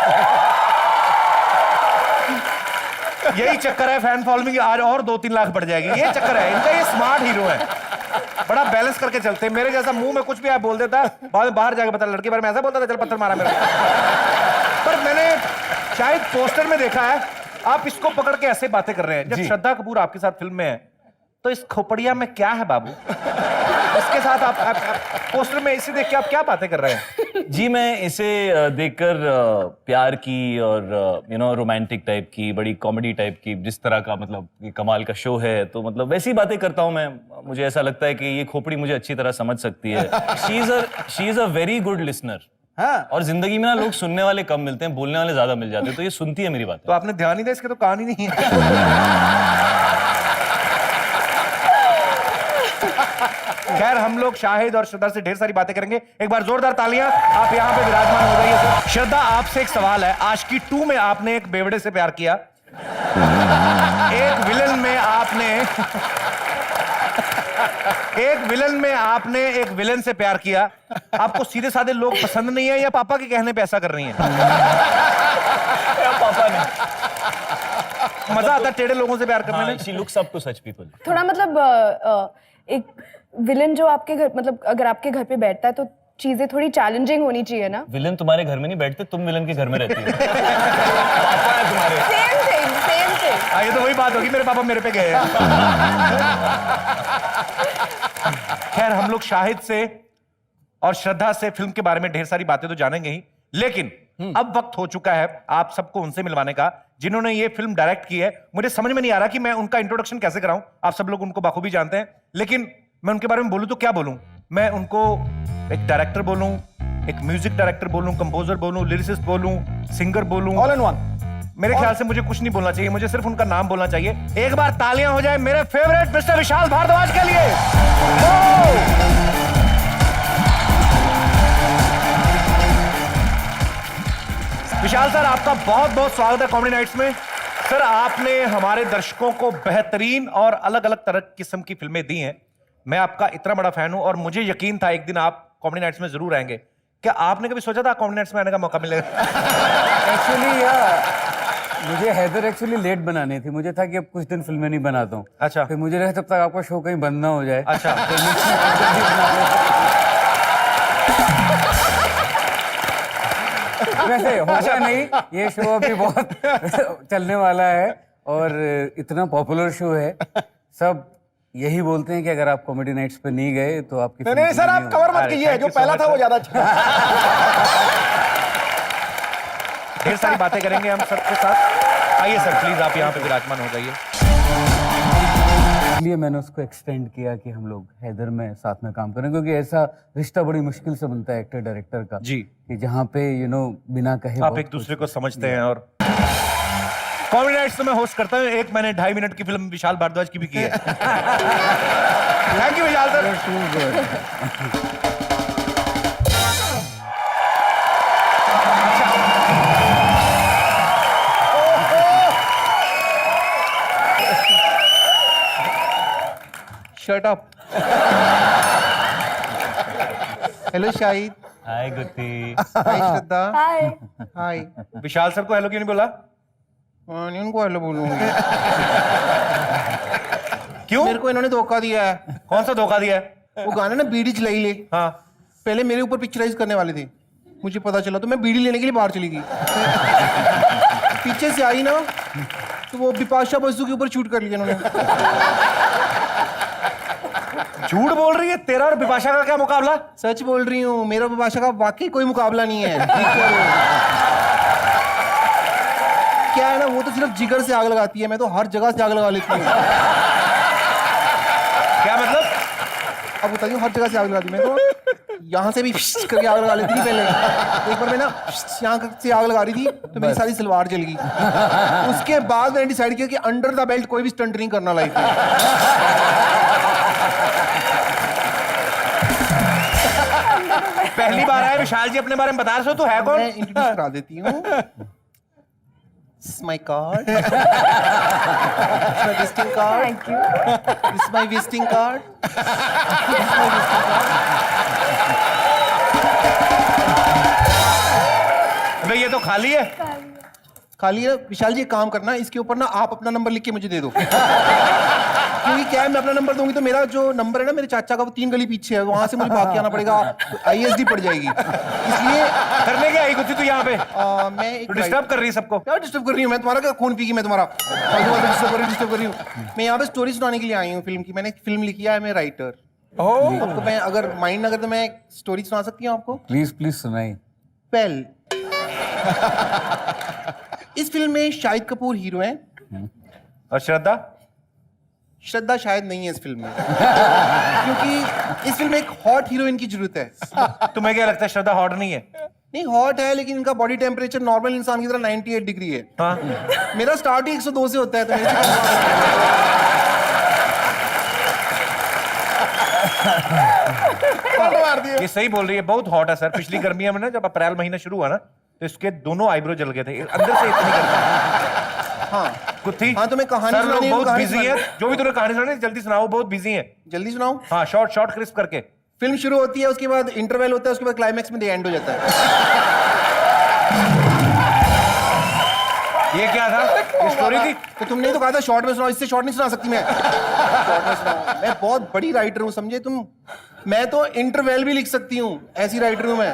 यही चक्कर है फैन फॉलोइंग, आज और 2-3 लाख बढ़ जाएगी। ये चक्कर है इनका। ये स्मार्ट हीरो है, बड़ा बैलेंस करके चलते हैं। मेरे जैसा मुंह में कुछ भी आप बोल देता, बाद में बाहर जाके बता लड़के बारे में ऐसा बोलता था, चल पत्थर मारा मेरा। पर मैंने शायद पोस्टर में देखा है आप इसको पकड़ के ऐसे बातें कर रहे हैं। जब श्रद्धा कपूर आपके साथ फिल्म में है तो इस खोपड़िया में क्या है बाबू? इसके साथ आप पोस्टर में इसे देख के आप क्या बातें कर रहे हैं? जी, मैं इसे देखकर प्यार की और रोमांटिक टाइप की, बड़ी कॉमेडी टाइप की, जिस तरह का मतलब ये कमाल का शो है, तो मतलब वैसी बातें करता हूं मैं। मुझे ऐसा लगता है कि ये खोपड़ी मुझे अच्छी तरह समझ सकती है। She is a very good listener. और जिंदगी में ना लोग सुनने वाले कम मिलते हैं, बोलने वाले ज्यादा मिल जाते हैं, तो ये सुनती है मेरी बात। तो आपने ध्यान ही दिया, इसके तो कहानी नहीं है। खैर, हम लोग शाहिद और श्रद्धा से ढेर सारी बातें करेंगे। एक बार जोरदार तालियां, आप यहाँ पे विराजमान हो जाइए सर। श्रद्धा, आपसे एक सवाल है। आशिकी 2 में आपने एक बेवड़े से प्यार किया, एक विलन में आपने एक विलन से प्यार किया। आपको सीधे साधे लोग पसंद नहीं है या पापा के कहने पे ऐसा कर रही हैं? पापा ने मजा आता है टेढ़े लोगों से प्यार करने में। She looks up to such people. थोड़ा मतलब एक विलन जो आपके घर, मतलब अगर आपके घर पे बैठता है तो चीजें थोड़ी चैलेंजिंग होनी चाहिए ना। विलन तुम्हारे घर में नहीं बैठते, तुम विलन के घर में रहती हो। पापा है तुम्हारे। Same thing. ये तो वही बात होगी, मेरे पापा मेरे पे गए हैं। खैर, हम लोग शाहिद से और श्रद्धा से फिल्म के बारे में ढेर सारी बातें तो जानेंगे ही, लेकिन अब वक्त हो चुका है आप सबको उनसे मिलवाने का जिन्होंने ये फिल्म डायरेक्ट की है। मुझे समझ में नहीं आ रहा कि मैं उनका इंट्रोडक्शन कैसे कराऊं। आप सब लोग उनको बखूबी जानते हैं, लेकिन मैं उनके बारे में बोलूं तो क्या बोलूं? मैं उनको एक डायरेक्टर बोलूं, एक म्यूजिक डायरेक्टर बोलूं, कंपोजर बोलूं, लिरिसिस्ट बोलूं, सिंगर बोलूं, ऑल इन वन। मेरे ख्याल से मुझे कुछ नहीं बोलना चाहिए, मुझे सिर्फ उनका नाम बोलना चाहिए। एक बार तालियां हो जाए मेरे फेवरेट मिस्टर विशाल भारद्वाज के लिए। विशाल सर, आपका बहुत बहुत स्वागत है कॉमेडी नाइट्स में। सर, आपने हमारे दर्शकों को बेहतरीन और अलग अलग तरह किस्म की फिल्में दी हैं। मैं आपका इतना बड़ा फैन हूं और मुझे यकीन था एक दिन आप कॉमेडी नाइट्स में जरूर आएंगे। क्या आपने कभी सोचा था कॉमेडी नाइट्स में आने का मौका मिलेगा? एक्चुअली मुझे हैदर एक्चुअली लेट बनानी थी। मुझे था कि अब कुछ दिन फिल्में नहीं बनाता हूँ। अच्छा। फिर मुझे लगा तब तक आपका शो कहीं बंद ना हो जाए। अच्छा। वैसे होगा नहीं, ये शो अभी बहुत चलने वाला है और इतना पॉपुलर शो है। सब यही बोलते हैं कि अगर आप कॉमेडी नाइट्स पे नहीं गए तो आपकी नहीं नहीं सर, आप कवर मत कीजिए, जो पहला था वो ज्यादा अच्छा। ढेर सारी बातें करेंगे हम सबके साथ। आइए सर, प्लीज आप यहाँ पे विराजमान हो जाइए। इसलिए मैंने उसको एक्सटेंड किया कि हम लोग हैदर में साथ में काम करें, क्योंकि ऐसा रिश्ता बड़ी मुश्किल से बनता है एक्टर डायरेक्टर का जी, कि जहाँ पे बिना कहे आप एक दूसरे को समझते हैं। और कॉमेडी नाइट्स तो मैं होस्ट करता हूँ, एक मैंने 2.5 मिनट की फिल्म विशाल भारद्वाज की भी की है। Thank you Vishal sir. Shut up. Hello Shahid. Hi Gutthi. Hi Shraddha. Hi. Hi. Vishal sir को हेलो क्यों नहीं बोला? नहीं, उनको हेलो बोलूंगी। क्यों? मेरे को इन्होंने धोखा दिया है। कौन सा धोखा दिया है? वो गाना ना बीड़ी चलाई ले, हाँ, पहले मेरे ऊपर पिक्चराइज करने वाले थे, मुझे पता चला तो मैं बीड़ी लेने के लिए बाहर चली गई। पीछे से आई ना तो वो बिपाशा बसु के ऊपर शूट कर लिया उन्होंने। झूठ बोल रही है, तेरा और बिपाशा का क्या मुकाबला? सच बोल रही हूँ, मेरा बिपाशा का वाकई कोई मुकाबला नहीं है। क्या है ना, वो तो सिर्फ जिगर से आग लगाती है, मैं तो हर जगह से आग लगा लेती हूँ। क्या मतलब? अब बताइए, हर जगह से आग लगाती, मैं तो यहाँ से भी करके आग लगा लेती थी पहले। एक बार मैं ना यहाँ से आग लगा रही थी तो मेरी सारी सलवार जल गई। उसके बाद मैंने डिसाइड किया कि अंडर द बेल्ट कोई भी स्टंट नहीं करना लाइफ में। पहली बार आए विशाल जी, अपने बारे में बता रहे हो, तो है कौन? मैं इंट्रोड्यूस करा देती हूँ। This is my card. This is my visiting card. Thank you. This is my visiting card. This is my visiting card. अबे ये तो खाली है। खाली है। विशाल जी एक काम करना, इसके ऊपर ना आप अपना नंबर लिख के मुझे दे दो। क्योंकि क्या है, मैं अपना नंबर दूंगी तो मेरा जो नंबर है ना मेरे चाचा का, वो 3 गली पीछे है, वहां से मुझे भाग के आना पड़ेगा, तो ISD पड़ जाएगी। इसलिए करने क्या आई कुछ तू यहाँ पे? मैं एक डिस्टर्ब कर रही है सबको। क्या डिस्टर्ब कर रही हूँ मैं? तुम्हारा क्या खून पी गई मैं तुम्हारा? डिस्टर्ब कर रही हूँ। मैं यहाँ पे स्टोरी सुनाने के लिए आई हूँ फिल्म की। मैंने एक फिल्म लिखी है, मैं राइटर। आपको मैं अगर माइंड अगर तो मैं स्टोरी सुना सकती हूँ आपको? प्लीज प्लीज सुनाइए। वेल, इस फिल्म में शाहिद कपूर हीरो हैं और श्रद्धा? श्रद्धा शायद नहीं है इस फिल्म में। क्योंकि इस फिल्म में एक हॉट हीरोइन की जरूरत है। तुम्हें क्या लगता है श्रद्धा हॉट नहीं है? नहीं, हॉट है, लेकिन इनका बॉडी टेम्परेचर नॉर्मल इंसान की तरह 98 डिग्री है। हाँ। मेरा स्टार्ट ही 102 से होता है, तो मेरे से ये सही बोल रही है, बहुत हॉट है सर। पिछली गर्मियों में ना, जब अप्रैल महीना शुरू हुआ ना, तो इसके दोनों आईब्रो जल गए थे अंदर से, इतनी गर्मी। हाँ कुछ थी। हाँ, तो मैं कहानी सर लोग सुनानी है, बहुत कहानी बिजी है, सुनानी। जो भी तूने कहानी सुनानी जल्दी सुनाओ, बहुत बिजी है। जल्दी सुनाओ। हाँ, शॉर्ट शॉर्ट क्रिस्प करके। फिल्म शुरू होती है, उसके बाद इंटरवल होता है, उसके बाद क्लाइमैक्स में द एंड हो जाता है। ये क्या था? ये स्टोरी थी? तो तुमने ही तो कहा था शॉर्ट में सुनाओ, इससे शॉर्ट नहीं सुना सकती मैं। शॉर्ट में सुनाओ। मैं बहुत बड़ी राइटर हूँ, समझे तुम। मैं तो इंटरवल भी लिख सकती हूँ, ऐसी राइटर हूँ मैं।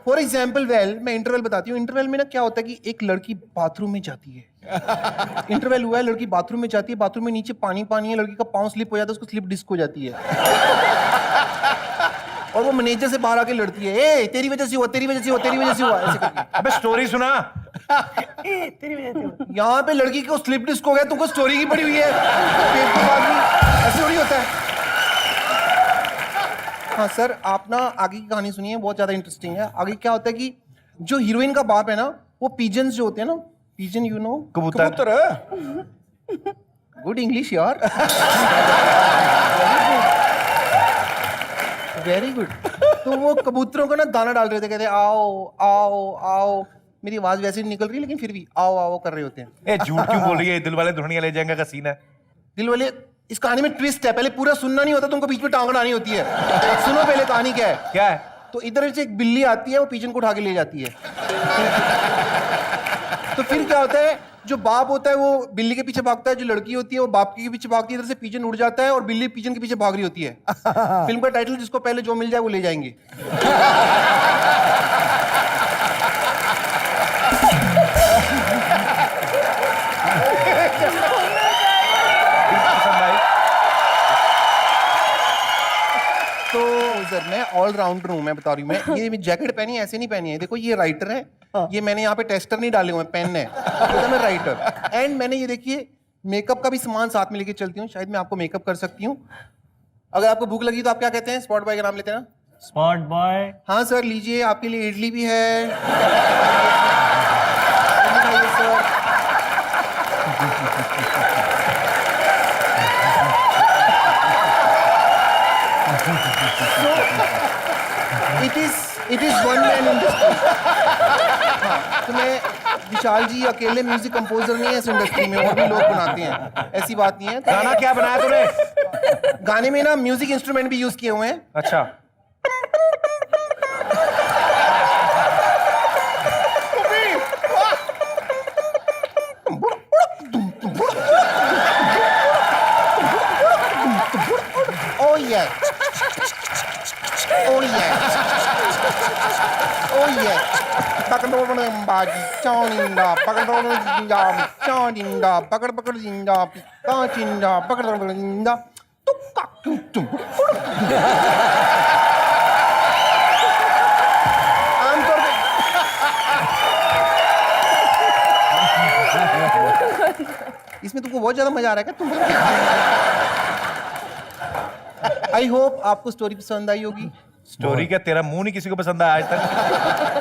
फॉर एग्जाम्पल, मैं इंटरवल बताती हूँ। इंटरवल में ना क्या होता है कि एक लड़की बाथरूम में जाती है। इंटरवल हुआ है, लड़की बाथरूम में जाती है, बाथरूम में नीचे पानी पानी है, लड़की का पाँव स्लिप हो जाता है, उसको स्लिप डिस्क हो जाती है। और वो मैनेजर से बाहर आके लड़ती है, ए तेरी वजह से हुआ, तेरी वजह से हुआ, तेरी वजह से हुआ, ऐसे करके। अबे स्टोरी सुना। यहाँ पे लड़की को स्लिप डिस्क हो गया, तुमको स्टोरी की पड़ी हुई है। ऐसे थोड़ी होता है। हाँ सर, आप ना आगे की कहानी सुनिए, बहुत ज्यादा इंटरेस्टिंग है। आगे क्या होता है कि जो हीरोइन का बाप है ना, वो पिजन्स जो होते हैं ना, पिजन यू नो, कबूतर है। गुड इंग्लिश यार। Very good. तो वो कबूतरों को ना दाना डाल रहे थे, कहते आओ आओ आओ। मेरी आवाज वैसे नहीं निकल रही, लेकिन फिर भी आओ आओ कर रहे होते हैं। ए झूठ क्यों बोल रही है? दिल वाले दुल्हनिया ले जाएंगे का सीन है। दिल वाले, इस कहानी में ट्विस्ट है, पहले पूरा सुनना नहीं होता, तुमको बीच में टांग अड़ानी होती है। सुनो पहले कहानी क्या है। क्या है? तो इधर से एक बिल्ली आती है, वो पिजन को उठा के ले जाती है। तो फिर क्या होता है, जो बाप होता है वो बिल्ली के पीछे भागता है, जो लड़की होती है वो बाप के पीछे भागती है, इधर से पिजन उड़ जाता है और बिल्ली पिजन के पीछे भाग रही होती है। फिल्म का टाइटल, जिसको पहले जो मिल जाए वो ले जाएंगे। तो सर मैं ऑलराउंडर हूँ, मैं बता रही हूँ। मैं ये जैकेट पहनी है, ऐसे नहीं पहनी है। देखो ये राइटर है, ये मैंने यहाँ पे टेस्टर नहीं डाले हुए, पेन है, तो मैं राइटर। एंड मैंने ये देखिए मेकअप का भी सामान साथ में लेके चलती हूँ, शायद मैं आपको मेकअप कर सकती हूँ। अगर आपको भूख लगी तो आप क्या कहते हैं? स्पॉट बॉय का नाम लेते हैं ना? Spot boy. हाँ सर, लीजिए, आपके लिए इडली भी है। Sir it is one man industry. तो मैं, विशाल जी अकेले म्यूजिक कंपोजर नहीं है इस इंडस्ट्री में, और भी लोग बनाते हैं, ऐसी बात नहीं है। गाना क्या बनाया तूने? गाने में ना म्यूजिक इंस्ट्रूमेंट भी यूज किए हुए हैं। अच्छा। Oh yeah. Oh Oh yeah. Bakadodinda, choninda, bakadodinda, choninda, bakadodinda, picachinda, bakadodinda, tukkakutum. आमतौर पे इसमें तुमको बहुत ज्यादा मजा आ रहा है क्या तुम? आई होप आपको स्टोरी पसंद आई होगी। स्टोरी क्या, तेरा मुंह नहीं किसी को पसंद आया आज तक?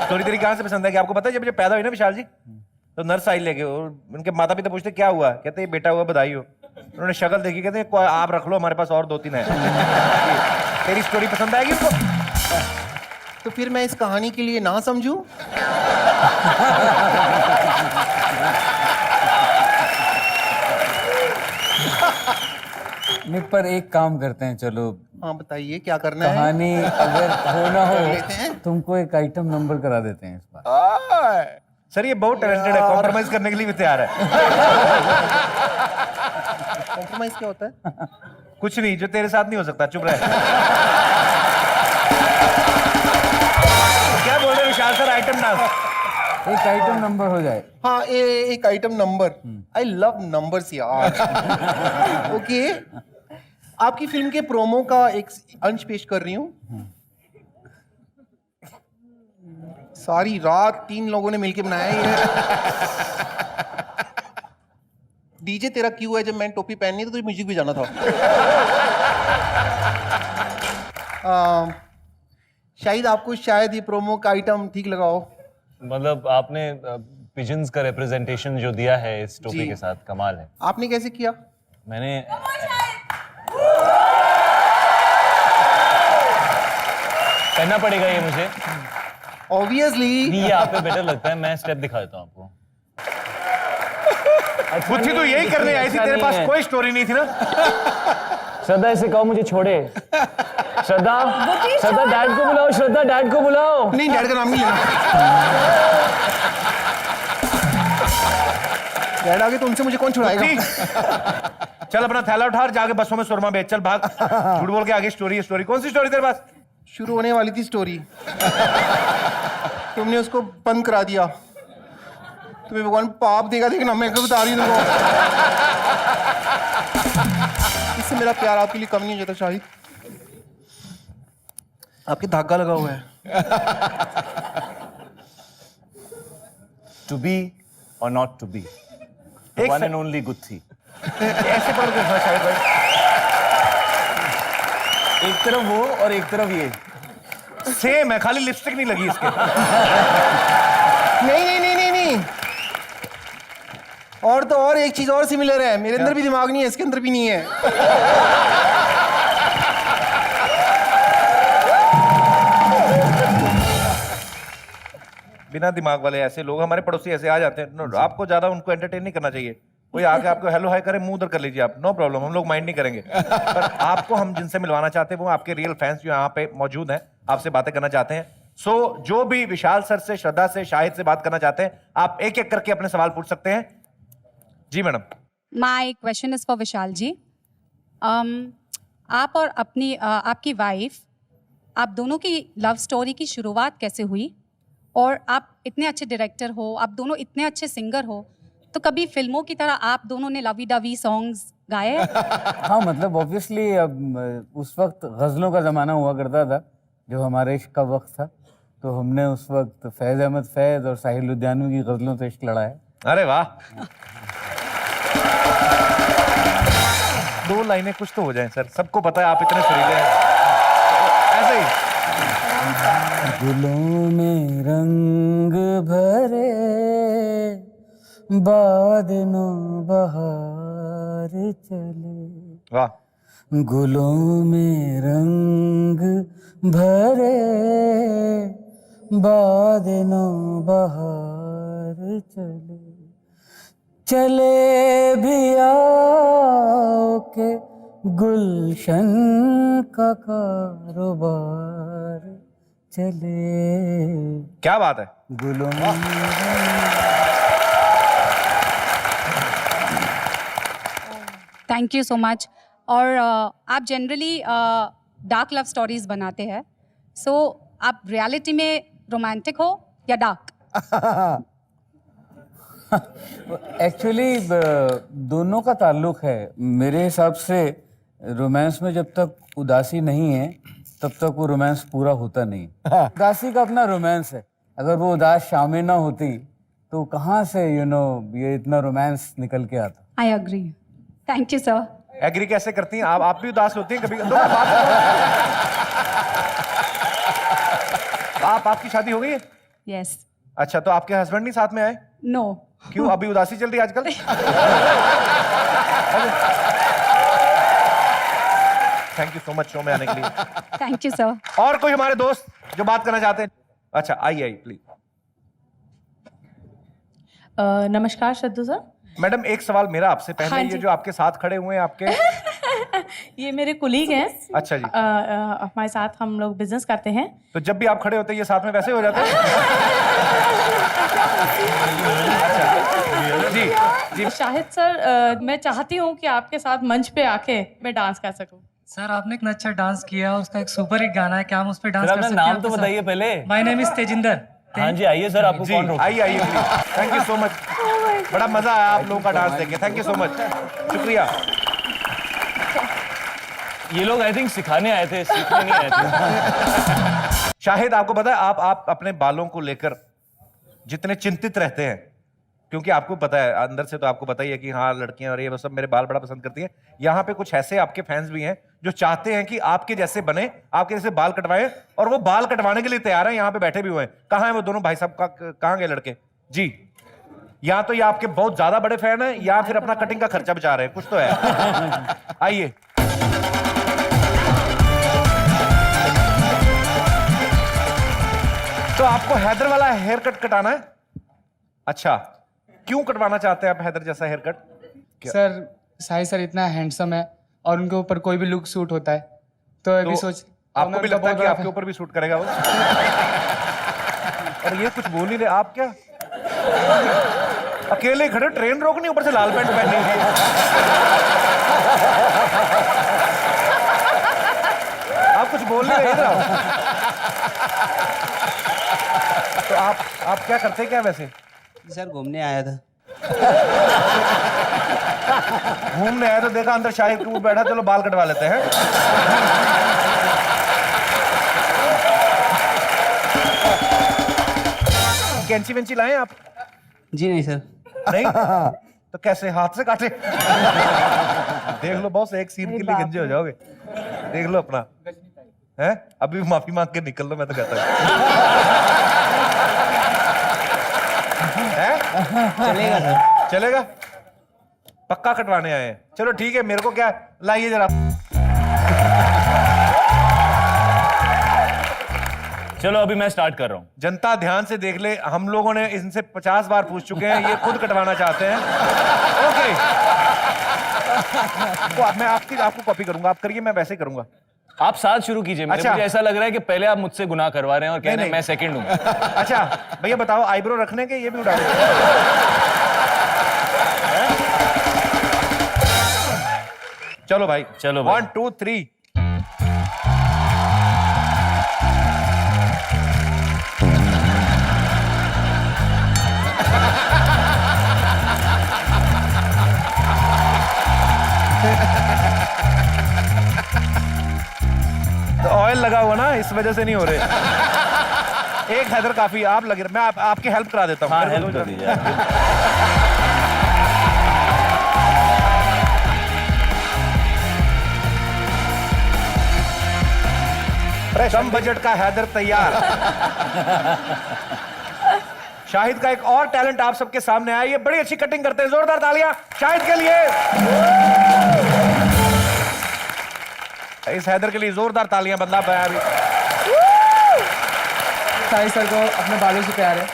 स्टोरी तेरी कहां से पसंद है? कि आपको पता है जब ये पैदा हुई ना विशाल जी, तो नर्स आई लेके, और उनके माता पिता पूछते क्या हुआ, कहते ये बेटा हुआ, बधाई हो। उन्होंने शक्ल देखी, कहते आप रख लो, हमारे पास और 2-3 है। तेरी स्टोरी पसंद आएगी उनको? तो फिर मैं इस कहानी के लिए ना समझूं? नहीं, पर एक काम करते हैं, चलो हाँ बताइए क्या करना है। कहानी अगर हो ना लेते हैं। हो तुमको एक आइटम नंबर करा देते हैं इस बार। सर ये बहुत टैलेंटेड है, कॉम्प्रोमाइज करने के लिए भी तैयार है। कॉम्प्रोमाइज क्या होता है? कुछ नहीं, जो तेरे साथ नहीं हो सकता, चुप रहे। क्या बोल रहे विशाल सर? आइटम नाम, एक आइटम नंबर हो जाए। हाँ एक item number. I love numbers यार। ओके, आपकी फिल्म के प्रोमो का एक अंश पेश कर रही हूँ। सारी रात 3 लोगों ने मिलके बनाया ये। डीजे तेरा क्यों है? जब मैंने टोपी पहननी तो तुझे म्यूजिक भी जाना था। शायद आपको शायद ये प्रोमो का आइटम ठीक लगाओ। मतलब आपने पिजन्स का रिप्रेजेंटेशन जो दिया है इस टोपी जी। के साथ, कमाल है। आपने कैसे किया? मैंने पहनना पड़ेगा ये मुझे। ऑब्वियसली ये आप पे बेटर लगता है, मैं स्टेप दिखा देता हूँ आपको। बुद्धि तो यही करने आई थी, तेरे पास कोई स्टोरी नहीं थी ना? श्रद्धा इसे कहो मुझे छोड़े। श्रद्धा, श्रद्धा डैड को बुलाओ, श्रद्धा डैड को बुलाओ। नहीं, डैड का नाम नहीं लेना। डैड आगे तो उनसे मुझे कौन छुड़ाएगा? चल अपना थैला उठा और जाके बसों में सुरमा बेच, चल भाग। झूठ बोल के आगे स्टोरी है। स्टोरी कौन सी स्टोरी तेरे पास? शुरू होने वाली थी स्टोरी, तुमने उसको बंद करा दिया। तुम्हें भगवान पाप देगा, देखना मैं क्या बता रही हूँ तुमको। इससे मेरा प्यार आपके लिए कम नहीं हो जाता शाहिद। आपके धागा लगा हुआ है। टू बी और not to be, one and only गुत्थी। ऐसे पढ़ के शाहिद भाई, एक तरफ वो और एक तरफ ये सेम है, खाली लिपस्टिक नहीं लगी इसके। नहीं नहीं नहीं नहीं नहीं, और तो और एक चीज और सिमिलर है। मेरे अंदर भी दिमाग नहीं है, इसके अंदर भी नहीं है। बिना दिमाग वाले ऐसे लोग, हमारे पड़ोसी ऐसे आ जाते हैं। No, आपको ज्यादा उनको एंटरटेन नहीं करना चाहिए। कोई आके आपको हेलो हाय करे, मुंह उधर कर लीजिए आप, नो प्रॉब्लम, हम लोग माइंड नहीं करेंगे। पर आपको हम जिनसे मिलवाना चाहते हैं वो आपके रियल फैंस जो यहाँ पे मौजूद हैं, आपसे बातें करना चाहते हैं। सो जो भी विशाल सर से, श्रद्धा से, शाहिद से बात करना चाहते हैं, आप एक एक करके अपने सवाल पूछ सकते हैं। जी madam. My question is for Vishal ji. आप और अपनी आपकी वाइफ, आप दोनों की लव स्टोरी की शुरुआत कैसे हुई? और आप इतने अच्छे डायरेक्टर हो, आप दोनों इतने अच्छे सिंगर हो, तो कभी फिल्मों की तरह आप दोनों ने लवी डवी सॉन्ग्स गाए? हाँ, मतलब ऑब्वियसली अब उस वक्त गज़लों का ज़माना हुआ करता था, जो हमारे इश्क का वक्त था। तो हमने उस वक्त फैज़ अहमद फैज़ और साहिल लुधियानवी की गज़लों से इश्क लड़ा है। अरे वाह, 2 लाइनें कुछ तो हो जाएं सर, सबको पता है आप इतने सुरीले हैं। ऐसे ही। दिलों में रंग भरे बादलों बहार चले, वाह। गुलों में रंग भरे बादलों बहार चले, चले भी आओ के गुलशन का कारोबार चले। क्या बात है। गुलों थैंक यू सो मच। और आप जनरली डार्क लव स्टोरीज बनाते हैं, सो आप रियलिटी में रोमांटिक हो या डार्क? एक्चुअली दोनों का ताल्लुक है मेरे हिसाब से। रोमांस में जब तक उदासी नहीं है तब तक वो रोमांस पूरा होता नहीं। उदासी का अपना रोमांस है, अगर वो उदास शामें ना होती तो कहाँ से ये इतना रोमांस निकल के आता। I agree. Thank you sir. Agree कैसे करती हैं आप भी उदास होती हैं कभी? आपकी शादी हो गई है? यस। अच्छा, तो आपके हस्बैंड नहीं साथ में आए? नो। क्यों, अभी उदासी चल रही है आजकल? Thank you so much show में आने के लिए। Thank you sir. और कोई हमारे दोस्त जो बात करना चाहते हैं? अच्छा, आइए प्लीज। नमस्कार श्रद्धू सर। मैडम, एक सवाल मेरा आपसे पहले, हाँ ये जी। जो आपके साथ खड़े हुए हैं आपके ये मेरे कुलीग हैं। अच्छा जी। हमारे साथ हम लोग बिजनेस करते हैं। तो जब भी आप खड़े होते हैं ये साथ में वैसे हो जाते हैं? अच्छा, जी। शाहिद सर, मैं चाहती हूँ कि आपके साथ मंच पे आके मैं डांस कर सकूं। सर आपने एक अच्छा डांस किया, उसका एक सुपर हिट गाना है, क्या हम उस पर डांस सर कर अपना सकते हैं? नाम तो बताइए पहले। My name is Tejinder. हाँ जी, आइए सर, आपको जी, कौन रोका? आइए please. Thank you so much, बड़ा मजा आया आप लोगों का डांस देख के। थैंक यू सो मच, शुक्रिया। ये लोग आई थिंक सिखाने आए थे, सीखने नहीं आए थे। शाहिद, आपको पता है आप अपने बालों को लेकर जितने चिंतित रहते हैं, क्योंकि आपको पता है अंदर से तो आपको पता ही है कि हाँ लड़कियां और ये सब मेरे बाल बड़ा पसंद करती हैं। यहाँ पे कुछ ऐसे आपके फैंस भी हैं जो चाहते हैं कि आपके जैसे बने, आपके जैसे बाल कटवाएं, और वो बाल कटवाने के लिए तैयार हैं। यहाँ पे बैठे भी हुए हैं। कहाँ हैं वो दोनों भाई साहब? कहाँ गए लड़के? जी, या तो ये आपके बहुत ज्यादा बड़े फैन हैं या फिर अपना कटिंग का खर्चा बचा रहे हैं, कुछ तो है। आइए। तो आपको हैदर वाला हेयर कट कटाना है? अच्छा, क्यों कटवाना चाहते हैं आप हैदर जैसा hair cut? Sir Shahid sir इतना हैंडसम है और उनके ऊपर कोई भी लुक सूट होता है, तो अभी सोच आपको भी लगता है कि आपके ऊपर भी सूट करेगा वो? और ये कुछ बोल नहीं रहे आप, क्या अकेले खड़े, ट्रेन रोकनी, ऊपर से लाल पैंट पहनी हुई है। आप कुछ बोल नहीं रहे इधर आओ। तो आप क्या करते क्या वैसे? सर घूमने आया था। घूमने आया तो देखा अंदर शाहिद कपूर बैठा, चलो बाल कटवा लेते हैं। कैंची वेंची लाए आप? जी नहीं सर। नहीं? तो कैसे, हाथ से काटे? देख लो बॉस, एक सीन के लिए गंजे हो जाओगे। देख लो अपना है, अभी माफी मांग के निकल लो, मैं तो कहता हूँ। चलेगा सर। चलेगा? पक्का कटवाने आए हैं? चलो ठीक है, मेरे को क्या, लाइए जरा। चलो अभी मैं स्टार्ट कर रहा हूँ। जनता ध्यान से देख ले, हम लोगों ने इनसे 50 बार पूछ चुके हैं, ये खुद कटवाना चाहते हैं। ओके, तो मैं आपको कॉपी करूंगा, आप करिए, मैं वैसे ही करूंगा। आप साथ शुरू कीजिए। अच्छा। मुझे ऐसा लग रहा है कि पहले आप मुझसे गुनाह करवा रहे हैं और कह रहे हैं मैं सेकंड हूँ। अच्छा भैया बताओ, आईब्रो रखने के ये भी उठा दो। चलो भाई, चलो भाई। 1 2 3। तो ऑयल लगा हुआ ना, इस वजह से नहीं हो रहे। एक हैदर काफी, आप लगे, मैं आपकी हेल्प करा देता हूँ। हाँ, हेल्प कर दीजिए। कम बजट का हैदर तैयार। शाहिद का एक और टैलेंट आप सबके सामने आया, ये बड़ी अच्छी कटिंग करते हैं, जोरदार तालियां शाहिद के लिए। इस हैदर के लिए जोरदार तालियां, बदलाव आया अभी। शाहिद सर को अपने बालों से प्यार है,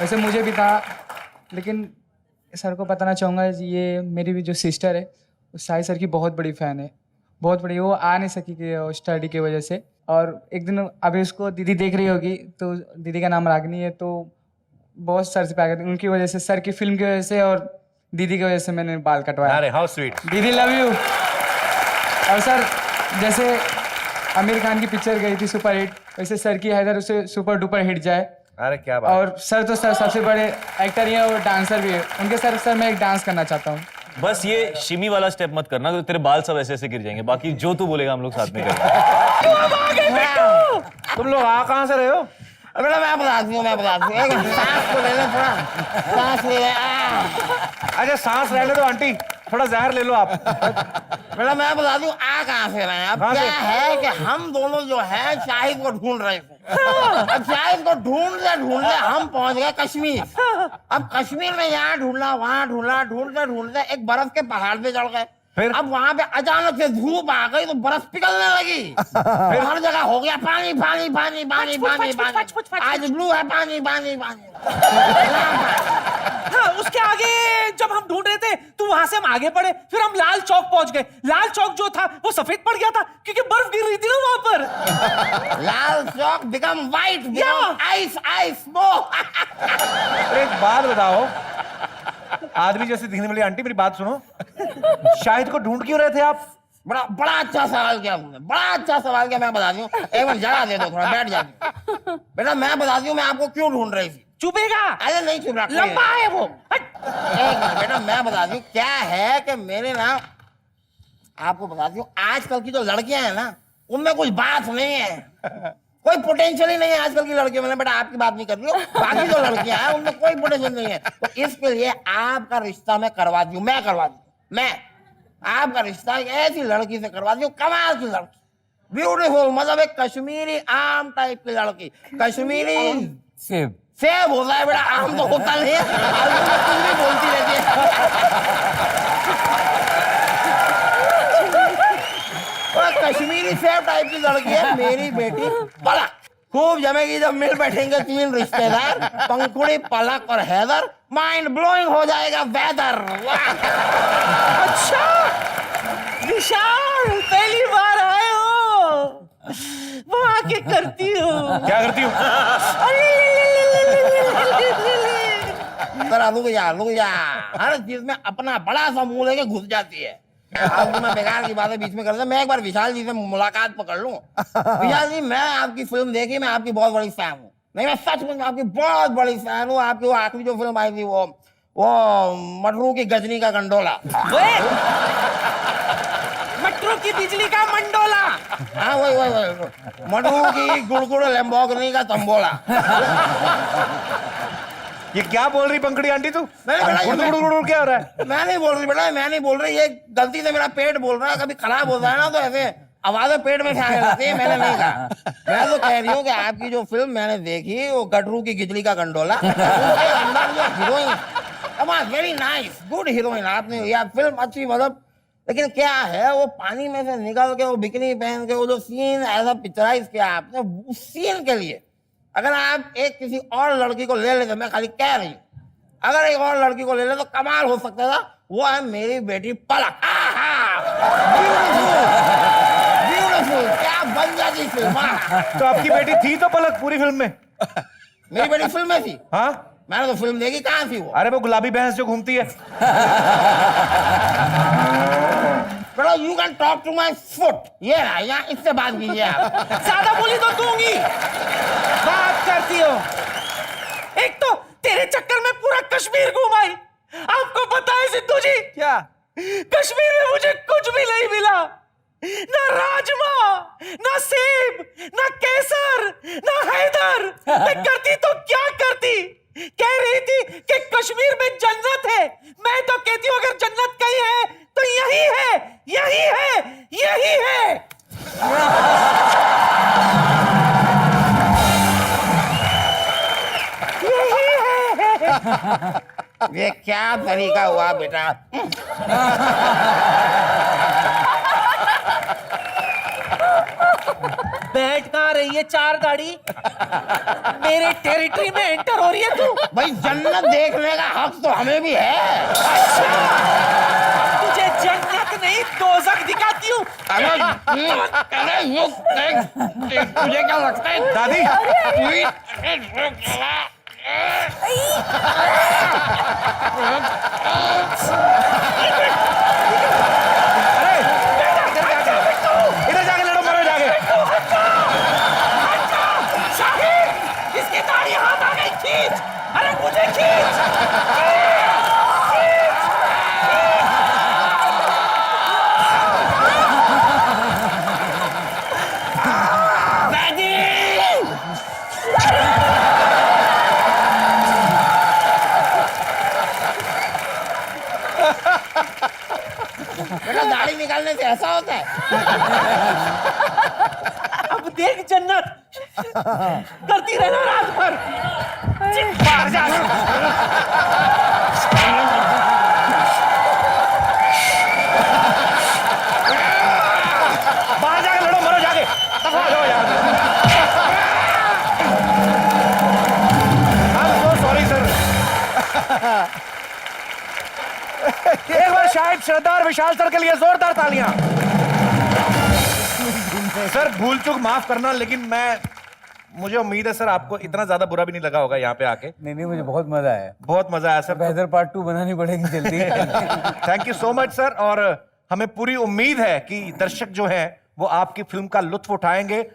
वैसे मुझे भी था, लेकिन सर को बताना चाहूँगा, ये मेरी भी जो सिस्टर है वो शाहिद सर की बहुत बड़ी फ़ैन है, बहुत बड़ी। वो आ नहीं सकी कि स्टडी की वजह से, और एक दिन अभी उसको दीदी देख रही होगी, तो दीदी का नाम रागनी है, तो बहुत सर से प्यार करती, उनकी वजह से, सर की फिल्म की वजह से और दीदी की वजह से मैंने बाल कटवाया। अरे हाउ स्वीट। दीदी लव यू। और सर जैसे आमिर खान की पिक्चर गई थी सुपर हिट, वैसे सर की हैदर उसे सुपर डुपर हिट जाए अरे क्या बात। और सर तो सर सबसे बड़े एक्टर ही है और डांसर भी है। उनके सर मैं एक डांस करना चाहता हूँ। बस ये शिमी वाला स्टेप मत करना, तो तेरे बाल सब ऐसे ऐसे गिर जाएंगे। बाकी जो तू बोलेगा हम लोग साथ में करेंगे। तुम लोग आ कहाँ से रहे हो? बेटा मैं बताती हूँ एक सांस को ले ले, थोड़ा सांस ले ले। अच्छा सांस रहने दो आंटी, थोड़ा जहर ले लो आप। बेटा मैं बताती हूँ आ कहाँ से रहे हैं। अब कहाँ क्या से? है कि हम दोनों जो है शाहिद को ढूंढ रहे थे। अब शाहिद को ढूंढते हम पहुंच गए कश्मीर। अब कश्मीर में यहाँ ढूंढना वहाँ ढूंढना, ढूंढते एक बर्फ के पहाड़ पे चढ़ गए। फिर? अब वहाँ पे अचानक से धूप आ गई तो बर्फ पिघलने लगी। फिर हर जगह हो गया पानी पानी पानी पानी पानी पानी। आज ब्लू है पानी पानी पानी। हाँ, उसके आगे जब हम ढूंढ रहे थे तो वहां से हम आगे बढ़े, फिर हम लाल चौक पहुंच गए। लाल चौक जो था वो सफेद पड़ गया था क्योंकि बर्फ गिर रही थी ना वहां पर। Lal Chowk become white, become ice ice वो। एक बात बताओ, आदमी जैसे दिखने वाली आंटी, मेरी बात सुनो। शाहिद को ढूंढ क्यों रहे थे आप? बड़ा अच्छा सवाल किया तुमने, बड़ा अच्छा सवाल किया। मैं बताती हूँ, एक मिनट जगह दे दो, थोड़ा बैठ जाती हूँ। बेटा मैं बताती हूँ मैं आपको क्यों ढूंढ रही थी। चुपेगा? अरे नहीं चुप रहा, लंबा है वो। एक मिनट बेटा मैं बताती हूँ क्या है कि मेरे ना, आपको बताती हूँ आजकल की जो लड़कियां हैं ना उनमें कुछ बात नहीं है, कोई पोटेंशियल ही नहीं है आजकल की लड़कियों में। बेटा आपकी बात नहीं कर रही हूँ, बाकी जो लड़कियां हैं उनमें कोई पोटेंशियल नहीं है। तो इसके लिए आपका रिश्ता मैं करवा दी हूँ, मैं आपका रिश्ता एक ऐसी लड़की से करवा दी हूँ, कमाल की लड़की, ब्यूटीफुल, मतलब एक कश्मीरी आम टाइप की लड़की। कश्मीरी सेब होता है बेटा, आम तो होता नहीं है। तुम भी बोलती रहती है। कश्मीरी सेब टाइप की लड़की है मेरी बेटी पलक। खूब जमेगी जब मिल बैठेंगे तीन रिश्तेदार, पंखुड़ी, पलक और हैदर। माइंड ब्लोइंग हो जाएगा वेदर। अच्छा विशाल, पहली बार आए हो, वो आके करती हो। क्या करती हूँ? रुक जा, हर चीज में अपना बड़ा सा मुंह लेके घुस जाती है। अब मैं बेकार की बातें बीच में कर रहा, मैं एक बार विशाल जी से मुलाकात पकड़ लूं। विशाल जी मैं आपकी फिल्म देखी, मैं आपकी बहुत बड़ी फैन हूँ। नहीं मैं सच में आपकी बहुत बड़ी फैन हूँ। आपकी वो आखिरी जो फिल्म आई थी वो मटरू की गजनी का गंडोला। मटरू की बिजली का मंडोला। हाँ वही मटरू की गुड़गुड़ लैम्बोर्गिनी का तंबोला। ये क्या बोल रही पंखड़ी आंटी तू? गुड़ क्या हो रहा है? मैं नहीं बोल रही बेटा, मैं नहीं बोल रही, ये गलती से मेरा पेट बोल रहा है। कभी खराब होता है ना तो ऐसे आवाजें पेट में से आने लगती है। मैंने नहीं कहा, मैं तो कह रही हूँ कि आपकी जो फिल्म मैंने देखी वो गटरू की गिजली का गंडोला, अंदर जो heroine, very nice, good heroine आपने, या फिल्म अच्छी, मतलब लेकिन क्या है वो पानी में से निकल के वो बिकनी पहन के वो जो सीन ऐसा पिक्चराइज किया आपने, उस सीन के लिए अगर आप एक किसी और लड़की को ले लेते, मैं खाली कह रही हूँ, अगर एक और लड़की को ले ले तो कमाल हो सकता था। वो है मेरी बेटी पलक। ब्यूटीफुल, क्या बन जाती फिल्म। तो आपकी बेटी थी तो पलक पूरी फिल्म में? मेरी बेटी फिल्म में थी? हाँ मैंने तो फिल्म देखी, कहाँ थी वो? अरे वो गुलाबी भैंस जो घूमती है। बेटा you can talk to my foot, ये रहा, यहाँ इससे बात कीजिए आप। ज्यादा बोली तो दूंगी। बात करती हो, एक तो तेरे चक्कर में पूरा कश्मीर घूम आई। आपको पता है सिद्धू जी, क्या कश्मीर में मुझे कुछ भी नहीं मिला, ना राजमा, ना सेब, ना केसर, ना हैदर। मैं करती तो क्या करती? कह रही थी कि कश्मीर में जन्नत है, मैं तो कहती हूँ अगर जन्नत कहीं है तो यही है, यही है, यही है। ये क्या तरीका हुआ बेटा? बैठ कहाँ रही है चार गाड़ी? मेरे टेरिटरी में एंटर हो रही है तू। भाई जन्नत देखने का हक तो हमें भी है। अच्छा, तुझे जन्नत नहीं दोज़ख दिखाती हूँ। अरे वो तुझे क्या लगता है दादी? इधर जाके लड़ो, मरो जाके। शाहिद, इसकी दाढ़ी हाथ आ खींच, अरे मुझे खींच। बेटा दाढ़ी निकालने से ऐसा होता है? अब देख जन्नत, करती रहना रात भर। बाहर जा। बाहर जाके लड़ो, मरो जाके, दफा हो जाओ यार। I'm so sorry, sir. एक बार शायद श्रद्धा और विशाल सर के लिए जोरदार तालियां। सर भूल चूक माफ करना, लेकिन मुझे उम्मीद है सर आपको इतना ज्यादा बुरा भी नहीं लगा होगा यहाँ पे आके। नहीं, मुझे बहुत मजा आया। बहुत मजा आया सर। बेहतर पार्ट 2 बनानी पड़ेगी जल्दी। Thank you so much sir, और हमें पूरी उम्मीद है कि दर्शक जो हैं वो आपकी फिल्म का लुत्फ उठाएंगे